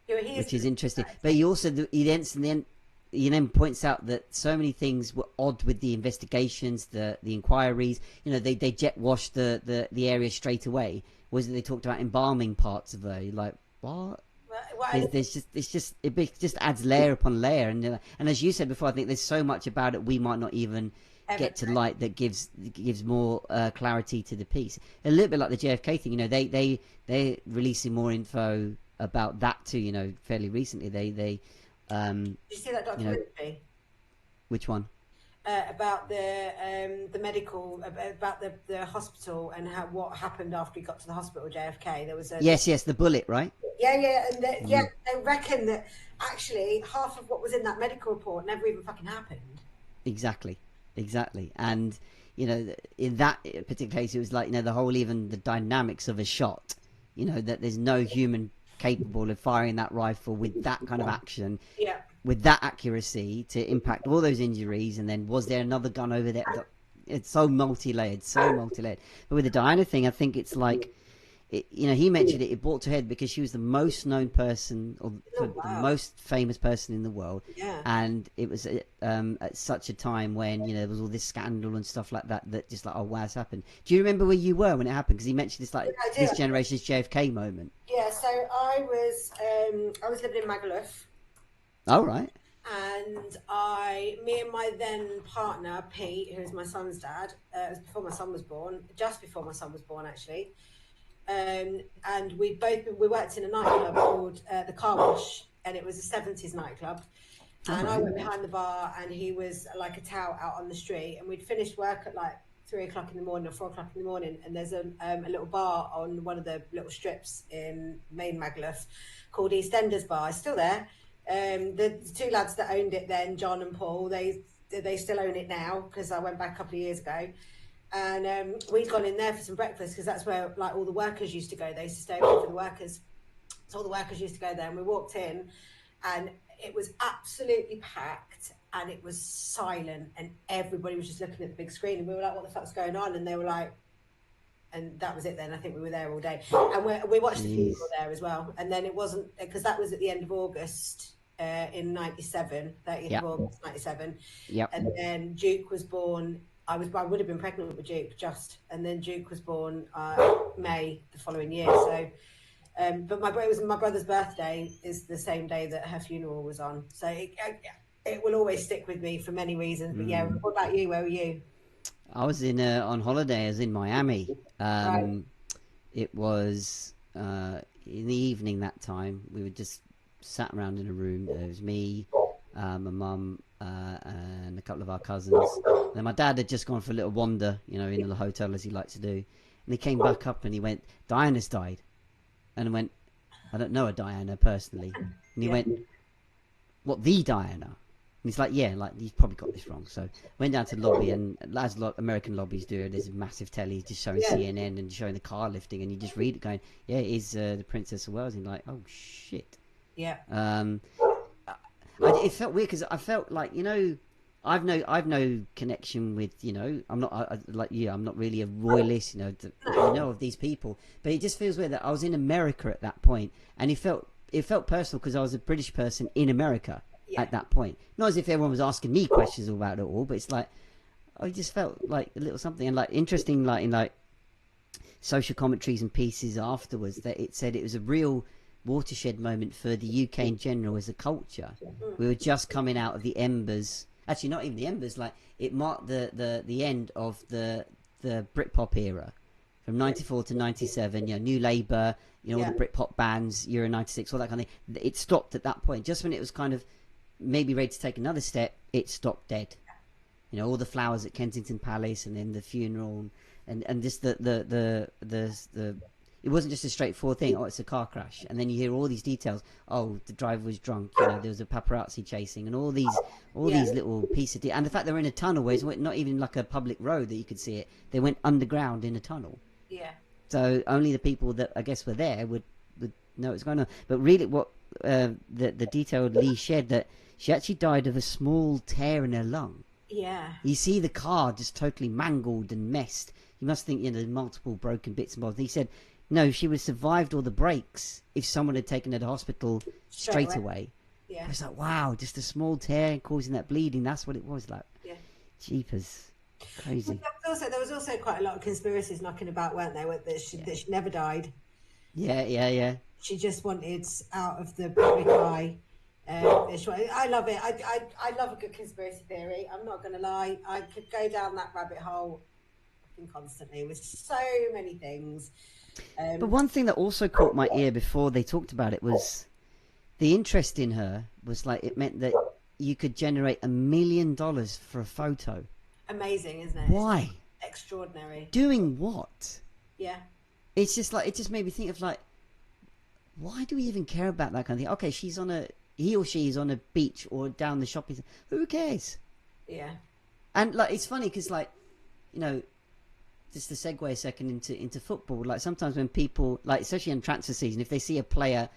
which is interesting. But he then points out that so many things were odd with the investigations, the inquiries. They jet washed the area straight away. Was it they talked about embalming parts of her? You're like, what? It just adds layer upon layer, and as you said before, I think there's so much about it we might not even get to light that gives more clarity to the piece. A little bit like the JFK thing. They're releasing more info about that too. Fairly recently, they did you see that documentary? Which one? about the medical, about the hospital and what happened after he got to the hospital, JFK. There was a Yes, the bullet, right? and they reckon that actually half of what was in that medical report never even fucking happened. Exactly. And in that particular case, it was like the whole, even the dynamics of a shot. That there's no human capable of firing that rifle with that kind of action. Yeah. With that accuracy to impact all those injuries, and then was there another gun over there? It's so multi-layered. But with the Diana thing, I think it's like, he mentioned it brought to head because she was the most known person, or the most famous person in the world. Yeah. And it was at such a time when there was all this scandal and stuff like that just like, oh wow, it's happened. Do you remember where you were when it happened? Because he mentioned it's like this generation's JFK moment. Yeah. So I was living in Magaluf. Oh, right. And me and my then partner, Pete, who's my son's dad, it was before my son was born, just before my son was born, actually. And we worked in a nightclub called the Car Wash, and it was a 70s nightclub. And I went behind the bar, and he was like a tout out on the street. And we'd finished work at like 3 o'clock in the morning or 4 o'clock in the morning. And there's a little bar on one of the little strips in main Magaluf called EastEnders Bar. It's still there. The two lads that owned it then, John and Paul, they still own it now because I went back a couple of years ago, and we'd gone in there for some breakfast because that's where like all the workers used to go. They used to stay open for the workers, so all the workers used to go there. And we walked in, and it was absolutely packed, and it was silent, and everybody was just looking at the big screen, and we were like, "What the fuck's going on?" And they were like. And that was it then. I think we were there all day. And we watched the funeral there as well. And then it wasn't, because that was at the end of August in 97, 30th of August, 97. Yep. And then Duke was born. I would have been pregnant with Duke and then Duke was born May the following year. So, but it was my brother's birthday is the same day that her funeral was on. So it will always stick with me for many reasons. But yeah, what about you? Where were you? I was on holiday. I was in Miami. Right. It was in the evening that time. We were just sat around in a room. It was me, my mum, and a couple of our cousins. And then my dad had just gone for a little wander, in the hotel as he likes to do. And he came back up and he went, "Diana's died." And I went, "I don't know a Diana personally." And he went, "What, the Diana?" And he's like, "Yeah, like you've probably got this wrong." So went down to the lobby, and as a lot American lobbies do, there's a massive telly just showing CNN and showing the car lifting, and you just read it going, "Yeah, it is the Princess of Wales." And you're like, "Oh shit." Yeah. It felt weird because I felt like I've no connection with I'm not like you. I'm not really a royalist, of these people, but it just feels weird that I was in America at that point, and it felt personal because I was a British person in America. At that point, not as if everyone was asking me questions about it all, but it's like I just felt like a little something, and like interesting, like in like social commentaries and pieces afterwards, that it said it was a real watershed moment for the UK in general as a culture. We were just coming out of the embers, actually not even the embers, like it marked the end of the Britpop era from 94 to 97. New Labour, all the Britpop bands, Euro 96, all that kind of thing. It stopped at that point, just when it was kind of maybe ready to take another step. It stopped dead. All the flowers at Kensington Palace, and then the funeral, and just the it wasn't just a straightforward thing. Oh, it's a car crash, and then you hear all these details. Oh, the driver was drunk. There was a paparazzi chasing, and all these little pieces. And the fact they were in a tunnel where it's not even like a public road that you could see it. They went underground in a tunnel. Yeah. So only the people that I guess were there would know what's going on. But really, what the detailed Lee shared, that she actually died of a small tear in her lung. Yeah. You see the car just totally mangled and messed. You must think, multiple broken bits and bobs. And he said, no, she would have survived all the breaks if someone had taken her to hospital straight away. Yeah. I was like, wow, just a small tear causing that bleeding. That's what it was like. Yeah. Jeepers. Crazy. Well, there was also quite a lot of conspiracies knocking about, weren't there? That she never died. Yeah. She just wanted out of the public eye. I love it. I love a good conspiracy theory. I'm not going to lie. I could go down that rabbit hole constantly with so many things. But one thing that also caught my ear before they talked about it was the interest in her was like, it meant that you could generate $1 million for a photo. Amazing, isn't it? Why? Extraordinary. Doing what? Yeah. It's just like, it just made me think of like, why do we even care about that kind of thing? Okay, he or she is on a beach or down the shopping center. Who cares? Yeah. And like, it's funny because, like, you know, just to segue a second into football, like sometimes when people, like especially in transfer season, if they see a player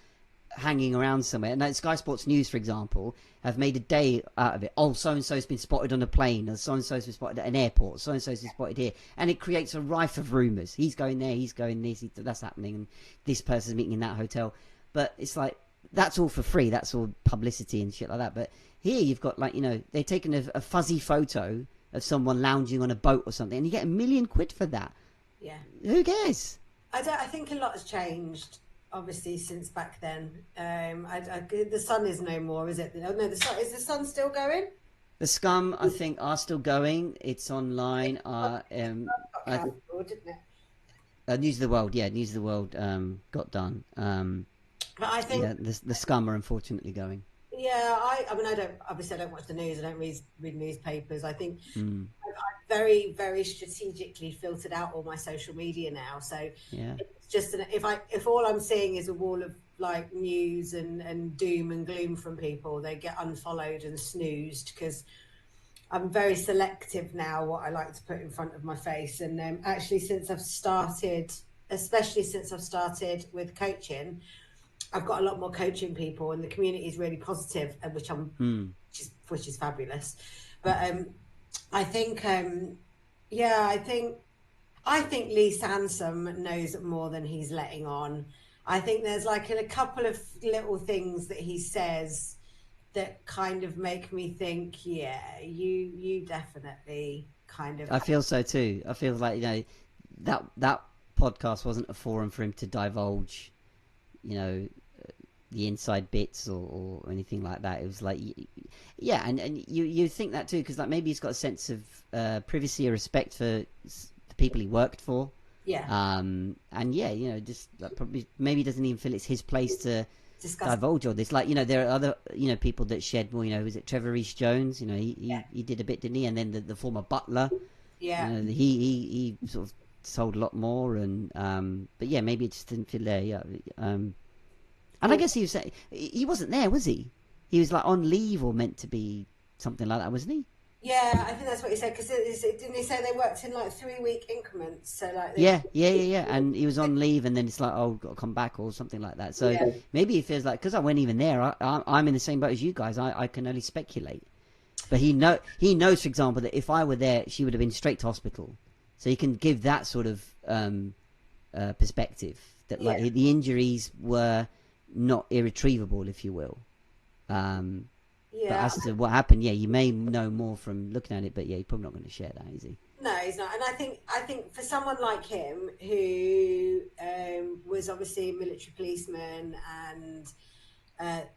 hanging around somewhere, and like Sky Sports News, for example, have made a day out of it. Oh, so and so's been spotted on a plane, or so and so's been spotted at an airport, so and so's been spotted here, and it creates a rife of rumours. He's going there, he's going this, that's happening, and this person's meeting in that hotel. But it's like, that's all for free. That's all publicity and shit like that. But here you've got, like, you know, they've taken a fuzzy photo of someone lounging on a boat or something, and you get £1 million for that. Yeah. Who cares? I think a lot has changed, obviously, since back then. The Sun is no more, is it? No, is the Sun still going? The Scum, I think, are still going. It's online. Cancelled, didn't it? News of the World, News of the World got done. But I think the Scum are unfortunately going. Yeah, I mean, I don't watch the news. I don't read newspapers. I think I've very, very strategically filtered out all my social media now. So it's just if all I'm seeing is a wall of like news and doom and gloom from people, they get unfollowed and snoozed, because I'm very selective now what I like to put in front of my face. And actually, especially since I've started with coaching, I've got a lot more coaching people, and the community is really positive, which is fabulous. But I think Lee Sansum knows more than he's letting on. I think there's like a couple of little things that he says that kind of make me think, yeah, you definitely kind of. I feel so too. I feel like, you know, that podcast wasn't a forum for him to divulge, you know, the inside bits or anything like that. It was like, yeah, and you think that too, because like maybe he's got a sense of privacy or respect for the people he worked for. Yeah. And yeah, you know, just like, probably maybe doesn't even feel it's his place to divulge all this. Like, you know, there are other, you know, people that shed more. You know, was it Trevor Rees-Jones? You know, he did a bit, didn't he? And then the former butler. Yeah. You know, he sort of sold a lot more, and but yeah, maybe it just didn't feel there. Yeah. And I guess he was saying he wasn't there, was he? He was like on leave or meant to be something like that, wasn't he? Yeah, I think that's what he said. Because didn't he say they worked in like 3-week increments? So like yeah. And he was on leave, and then it's like, oh, got to come back or something like that. So maybe he feels like, because I wasn't even there. I'm in the same boat as you guys. I can only speculate. But he knows, for example, that if I were there, she would have been straight to hospital. So he can give that sort of perspective that like the injuries were not irretrievable, if you will. But as to what happened, you may know more from looking at it, but he's probably not going to share that, is he? No, he's not. And I think for someone like him, who was obviously a military policeman, and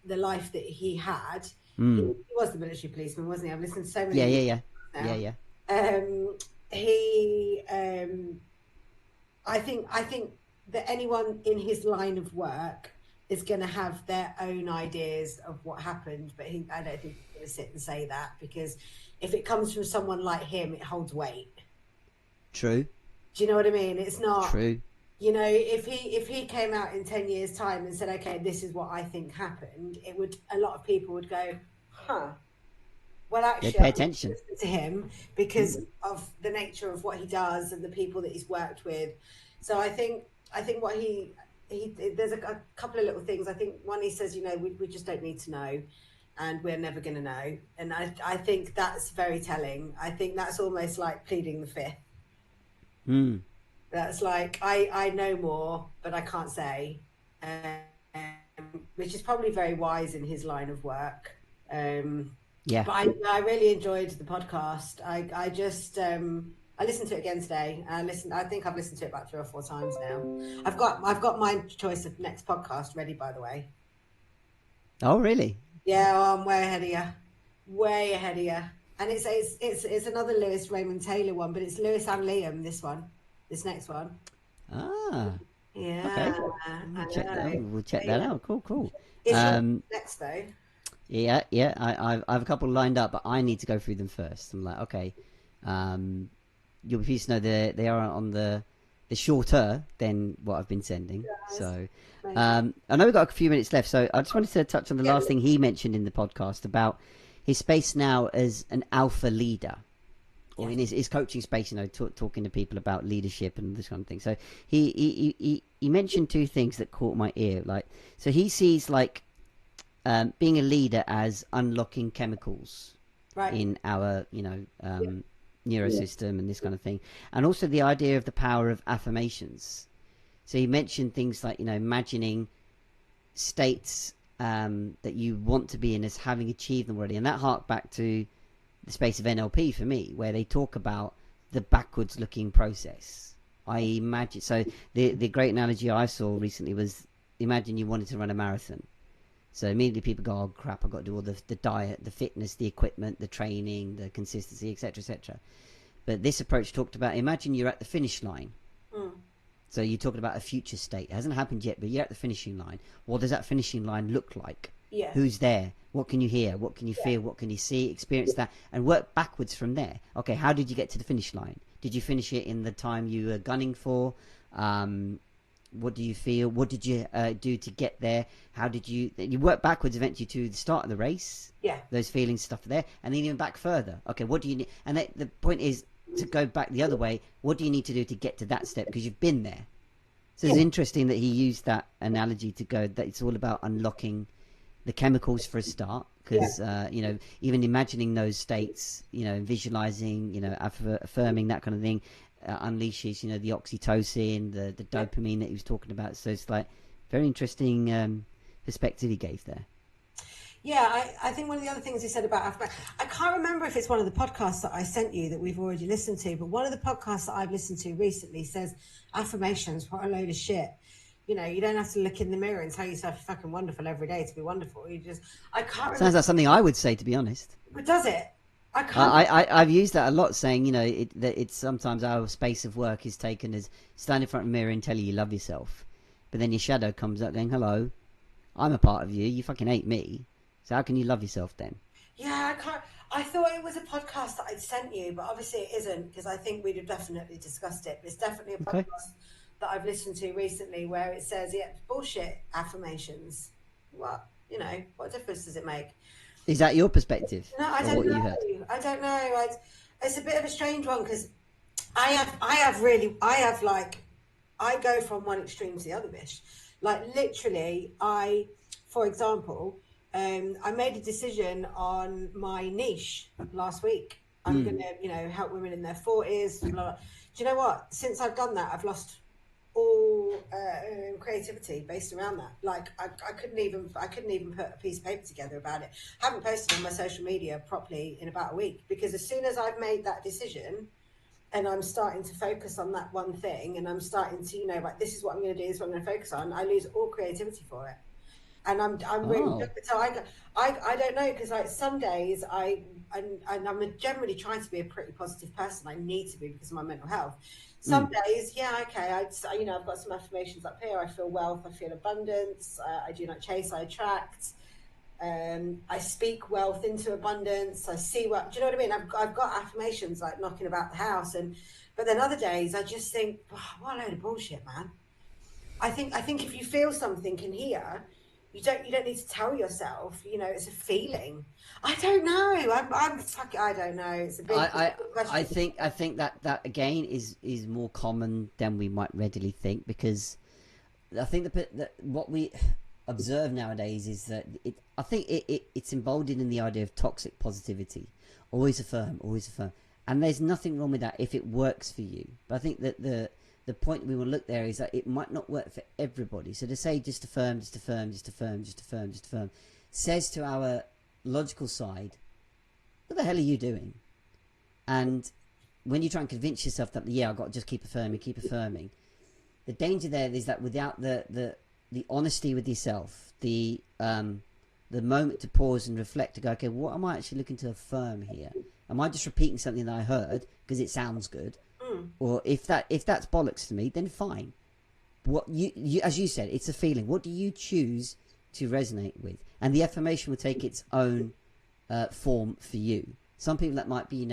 the life that he had, he was the military policeman, wasn't he? I've listened to so many. Yeah. I think that anyone in his line of work is going to have their own ideas of what happened, but I don't think he's going to sit and say that, because if it comes from someone like him, it holds weight. True. Do you know what I mean? It's not true. You know, if he came out in 10 years' time and said, okay, this is what I think happened, a lot of people would go, huh. Well, actually, they pay attention listen to him because of the nature of what he does and the people that he's worked with. So I think what there's a couple of little things. I think one, he says, you know, we just don't need to know, and we're never going to know. And I think that's very telling. I think that's almost like pleading the fifth. That's like, I know more, but I can't say, which is probably very wise in his line of work. Yeah. But I really enjoyed the podcast. I just I listened to it again today. I think I've listened to it about 3 or 4 times now. I've got my choice of next podcast ready, by the way. Oh, really? Yeah, I'm way ahead of you. Way ahead of you. And it's another Lewis Raymond Taylor one, but it's Lewis and Liam, this next one. Ah. Yeah. Okay. We'll check that out. Cool. It's next though. Yeah. I have a couple lined up, but I need to go through them first. I'm like, okay, you'll be pleased to know they are on the shorter than what I've been sending. Yes. So, Amazing. I know we've got a few minutes left, so I just wanted to touch on the Yeah. last thing he mentioned in the podcast about his space now as an alpha leader, or in his coaching space, talking to people about leadership and this kind of thing. So he mentioned two things that caught my ear. Like, so he sees like being a leader as unlocking chemicals Right. in our, Yeah. neurosystem and this kind of thing, and also the idea of the power of affirmations. So he mentioned things like, imagining states that you want to be in as having achieved them already, and that harked back to the space of NLP for me, where they talk about the backwards looking process. I imagine, so the great analogy I saw recently was, imagine you wanted to run a marathon. So immediately people go, oh crap, I've got to do all the diet, the fitness, the equipment, the training, the consistency, etc., etc. But this approach talked about, imagine you're at the finish line. So you're talking about a future state. It hasn't happened yet, but you're at the finishing line. What does that finishing line look like? Yeah. Who's there? What can you hear? What can you feel? What can you see? Experience that and work backwards from there. Okay, how did you get to the finish line? Did you finish it in the time you were gunning for? What do you feel? What did you do to get there? How did you work backwards eventually to the start of the race? Yeah. Those feelings, stuff there, and then even back further. Okay, what do you need? And the point is to go back the other way. What do you need to do to get to that step? Because you've been there. So it's interesting that he used that analogy to go that it's all about unlocking the chemicals for a start. Because even imagining those states, visualizing, affirming that kind of thing, unleashes, the oxytocin, the dopamine that he was talking about. So it's like very interesting perspective he gave there. Yeah, I think one of the other things he said about affirmation, I can't remember if it's one of the podcasts that I sent you that we've already listened to, but one of the podcasts that I've listened to recently says affirmations, what a load of shit. You don't have to look in the mirror and tell yourself you're fucking wonderful every day to be wonderful. I can't remember. Sounds like something I would say, to be honest. But does it? I can't. I've used that a lot, saying, that it's sometimes our space of work is taken as stand in front of a mirror and tell you love yourself. But then your shadow comes up going, hello, I'm a part of you. You fucking hate me. So how can you love yourself then? Yeah, I can't. I thought it was a podcast that I'd sent you, but obviously it isn't, because I think we'd have definitely discussed it. But it's definitely a podcast that I've listened to recently where it says, yeah, bullshit affirmations. What difference does it make? Is that your perspective? No, I don't know. I don't know. It's a bit of a strange one because I go from one extreme to the other, bish. Like literally, for example, I made a decision on my niche last week. I'm gonna, help women in their 40s. Blah, blah. Do you know what? Since I've done that, I've lost all creativity based around that. Like I couldn't even put a piece of paper together about it. I haven't posted on my social media properly in about a week, because as soon as I've made that decision and I'm starting to focus on that one thing, and I'm starting to, like, this is what I'm going to do, this is what I'm going to focus on, I lose all creativity for it. And I'm really, so I don't know, because like some days I'm generally trying to be a pretty positive person. I need to be because of my mental health. Some days, I've got some affirmations up here. I feel wealth, I feel abundance. I do not chase, I attract. I speak wealth into abundance. I see what, do you know what I mean? I've got affirmations like knocking about the house, but then other days I just think, oh, what a load of bullshit, man. I think if you feel something in here, you don't need to tell yourself, it's a feeling. I don't know. I don't know. It's a big question. I think that again is more common than we might readily think, because I think that what we observe nowadays is that it's emboldened in the idea of toxic positivity. Always affirm, and there's nothing wrong with that if it works for you. But I think that the point we will look there is that it might not work for everybody. So to say just affirm, says to our logical side, what the hell are you doing? And when you try and convince yourself that, I've got to just keep affirming, the danger there is that without the honesty with yourself, the moment to pause and reflect, to go, okay, what am I actually looking to affirm here? Am I just repeating something that I heard because it sounds good? Or if that's bollocks to me, then fine. What you as you said, it's a feeling. What do you choose to resonate with, and the affirmation will take its own form for you. Some people that might be,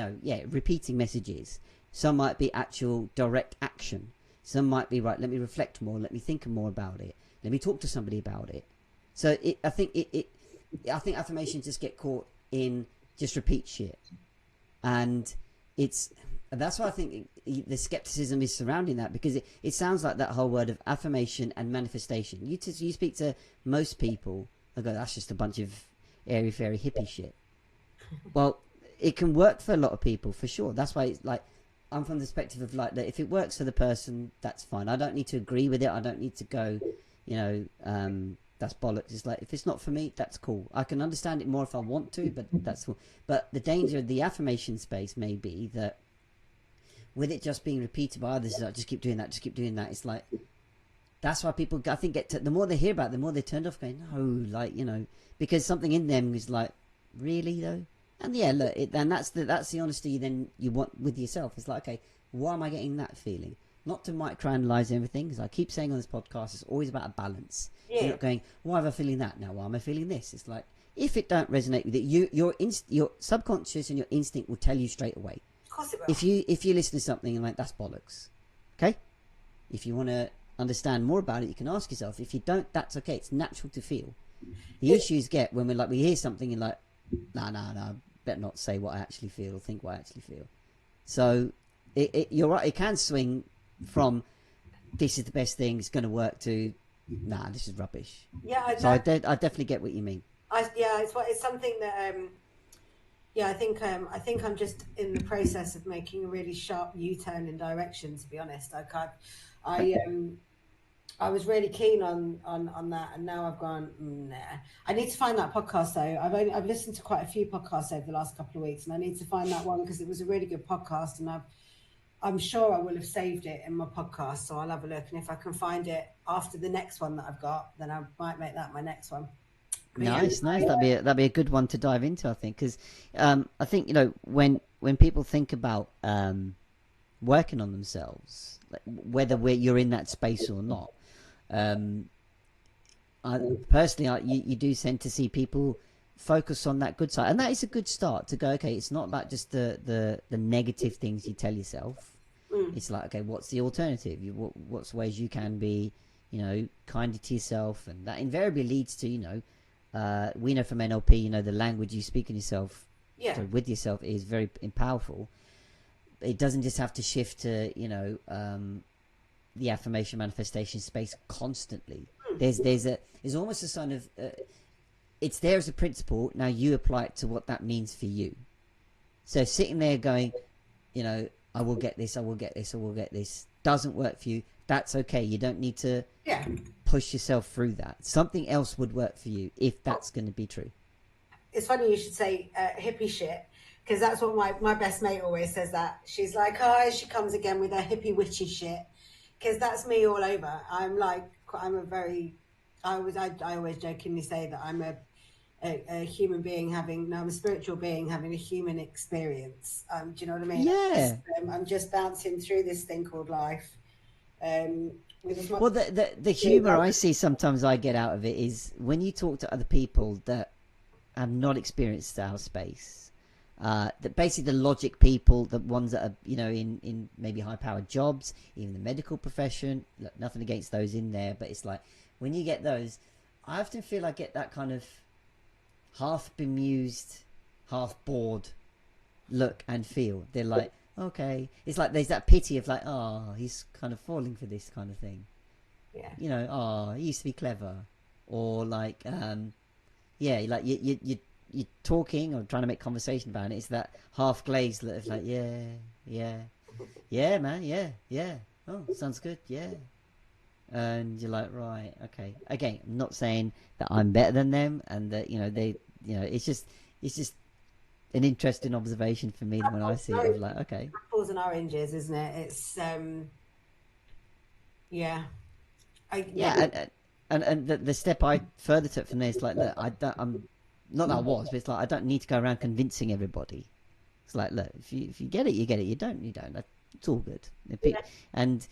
repeating messages. Some might be actual direct action. Some might be, right, let me reflect more, let me think more about it, let me talk to somebody about it. So I think affirmations just get caught in just repeat shit, and that's why I think the skepticism is surrounding that, because it sounds like that whole word of affirmation and manifestation. You speak to most people, they go, that's just a bunch of airy fairy hippie shit. Well, it can work for a lot of people, for sure. That's why it's like, I'm from the perspective of like that. If it works for the person, that's fine. I don't need to agree with it. I don't need to go, that's bollocks. It's like, if it's not for me, that's cool. I can understand it more if I want to, but that's cool. But the danger of the affirmation space may be that with it just being repeated by others, like, just keep doing that, just keep doing that. It's like, that's why people, I think, the more they hear about it, the more they're turned off, going, no, like, because something in them is like, really though? And yeah, look, and that's the honesty then you want with yourself. It's like, okay, why am I getting that feeling? Not to microanalyze everything, because I keep saying on this podcast, it's always about a balance. Yeah. You're not going, why am I feeling that now? Why am I feeling this? It's like, if it don't resonate with it, your subconscious and your instinct will tell you straight away. Of course it will. If you listen to something and like, that's bollocks, okay? If you want to understand more about it, you can ask yourself. If you don't, that's okay. It's natural to feel. The issues get when we hear something and like, no, better not say what I actually feel or think what I actually feel. So you're right, it can swing from this is the best thing, it's going to work, to this is rubbish. Yeah, I definitely get what you mean. It's something that I think I'm just in the process of making a really sharp U-turn in direction, to be honest. I was really keen on that, and now I've gone, nah. I need to find that podcast though. I've listened to quite a few podcasts over the last couple of weeks, and I need to find that one because it was a really good podcast, and I'm sure I will have saved it in my podcast, so I'll have a look, and if I can find it after the next one that I've got, then I might make that my next one. But nice. That'd be a good one to dive into, I think, because I think when people think about working on themselves, like, whether you're in that space or not. Personally, you do tend to see people focus on that good side, and that is a good start to go, okay, it's not about just the negative things you tell yourself. It's like, okay, what's the alternative? What's ways you can be kinder to yourself, and that invariably leads to we know from NLP, the language you speak in yourself, with yourself, is very powerful. It doesn't just have to shift to the affirmation manifestation space constantly. There's almost a sign of it's there as a principle. Now you apply it to what that means for you. So sitting there going, I will get this, I will get this, I will get this, doesn't work for you. That's okay. You don't need to push yourself through that. Something else would work for you if that's going to be true. It's funny you should say hippie shit, because that's what my best mate always says. That she's like, oh, she comes again with her hippie witchy shit. Because that's me all over. I always jokingly say that I'm a human being I'm a spiritual being having a human experience. Do you know what I mean? Yeah. I'm just bouncing through this thing called life. Well, the humor I see sometimes I get out of it is when you talk to other people that have not experienced our space. That basically the logic people, the ones that are in maybe high powered jobs, even the medical profession. Look, nothing against those in there, but it's like when you get those, I often feel I get that kind of half bemused, half bored look and feel. They're like, okay, it's like there's that pity of like, oh, he's kind of falling for this kind of thing. Yeah. Oh, he used to be clever, or like, like you're talking or trying to make conversation about it. It's that half glazed look of like, yeah, man, yeah. Oh, sounds good, yeah. And you're like, right, okay. Again, I'm not saying that I'm better than them, and that it's just an interesting observation for me when I see it. Of like, okay, apples and oranges, isn't it? It's and the step I further took from there is like, look, I'm not that I was, but it's like I don't need to go around convincing everybody. It's like, look, if you get it, you get it. You don't. It's all good. And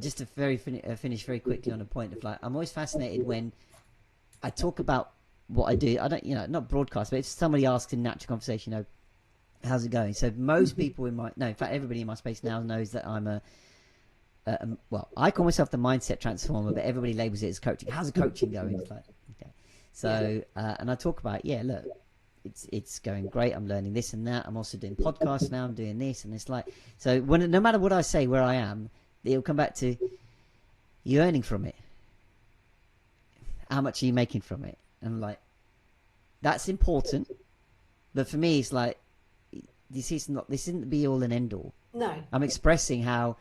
just to finish very quickly on a point of like, I'm always fascinated when I talk about what I do. I don't, not broadcast, but if somebody asks in natural conversation, how's it going? So most people in fact, everybody in my space now knows that I'm well, I call myself the mindset transformer, but everybody labels it as coaching. How's the coaching going? It's like, okay. So, and I talk about, look, it's going great. I'm learning this and that. I'm also doing podcasts now. I'm doing this, and it's like, so no matter what I say, where I am, it'll come back to, you earning from it. How much are you making from it? And I'm like, that's important. But for me, it's like, this isn't the be all and end all. No. I'm expressing how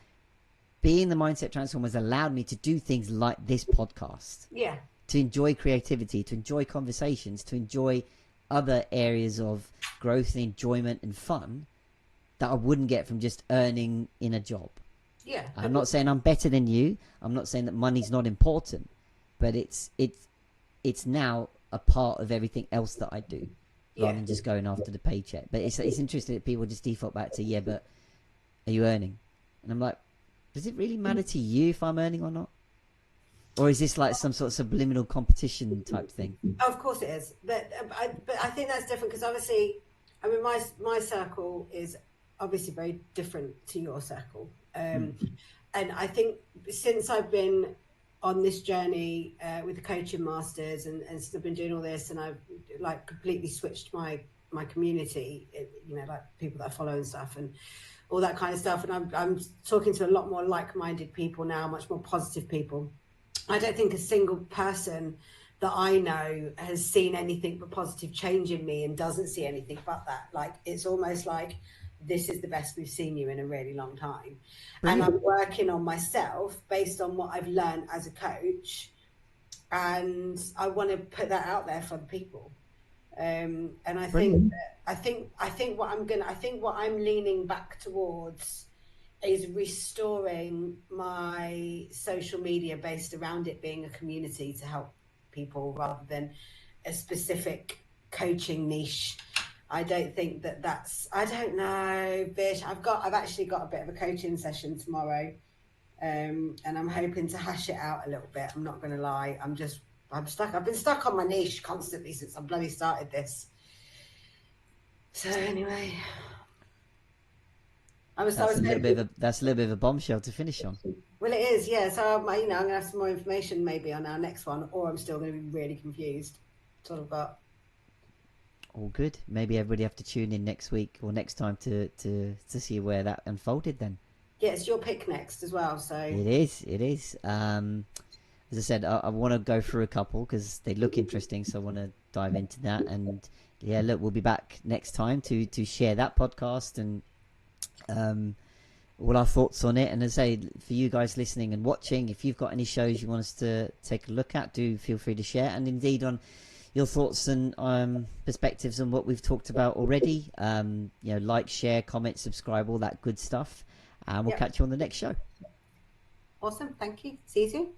being the mindset transformer has allowed me to do things like this podcast. Yeah. To enjoy creativity, to enjoy conversations, to enjoy other areas of growth and enjoyment and fun that I wouldn't get from just earning in a job. Yeah. I'm not saying I'm better than you. I'm not saying that money's not important, but it's now a part of everything else that I do, rather than just going after the paycheck. But it's interesting that people just default back to, but are you earning? And I'm like, does it really matter to you if I'm earning or not? Or is this like some sort of subliminal competition type thing? Oh, of course it is. But I think that's different because obviously, I mean, my circle is obviously very different to your circle. And I think since I've been on this journey with the coaching masters and still been doing all this, and I've like completely switched my community, like people that I follow and stuff and all that kind of stuff. And I'm talking to a lot more like-minded people now, much more positive people. I don't think a single person that I know has seen anything but positive change in me and doesn't see anything but that. Like, it's almost like this is the best we've seen you in a really long time. Brilliant. And I'm working on myself based on what I've learned as a coach. And I want to put that out there for the people. And I think what I'm leaning back towards is restoring my social media based around it being a community to help people rather than a specific coaching niche. I don't think that's, I don't know, Bish. I've actually got a bit of a coaching session tomorrow. And I'm hoping to hash it out a little bit. I'm not going to lie. I'm stuck. I've been stuck on my niche constantly since I bloody started this. So anyway, that's a little bit of a bombshell to finish on. Well, it is, yeah. So I'm going to have some more information maybe on our next one, or I'm still going to be really confused. That's all I've got. All good. Maybe everybody have to tune in next week or next time to see where that unfolded then. Yeah, it's your pick next as well. So it is. As I said, I want to go through a couple because they look interesting, so I want to dive into that. And yeah, look, we'll be back next time to share that podcast and all our thoughts on it. And as I say, for you guys listening and watching, if you've got any shows you want us to take a look at, do feel free to share. And indeed on your thoughts and perspectives on what we've talked about already. Like, share, comment, subscribe, all that good stuff. And we'll catch you on the next show. Awesome. Thank you. See you soon.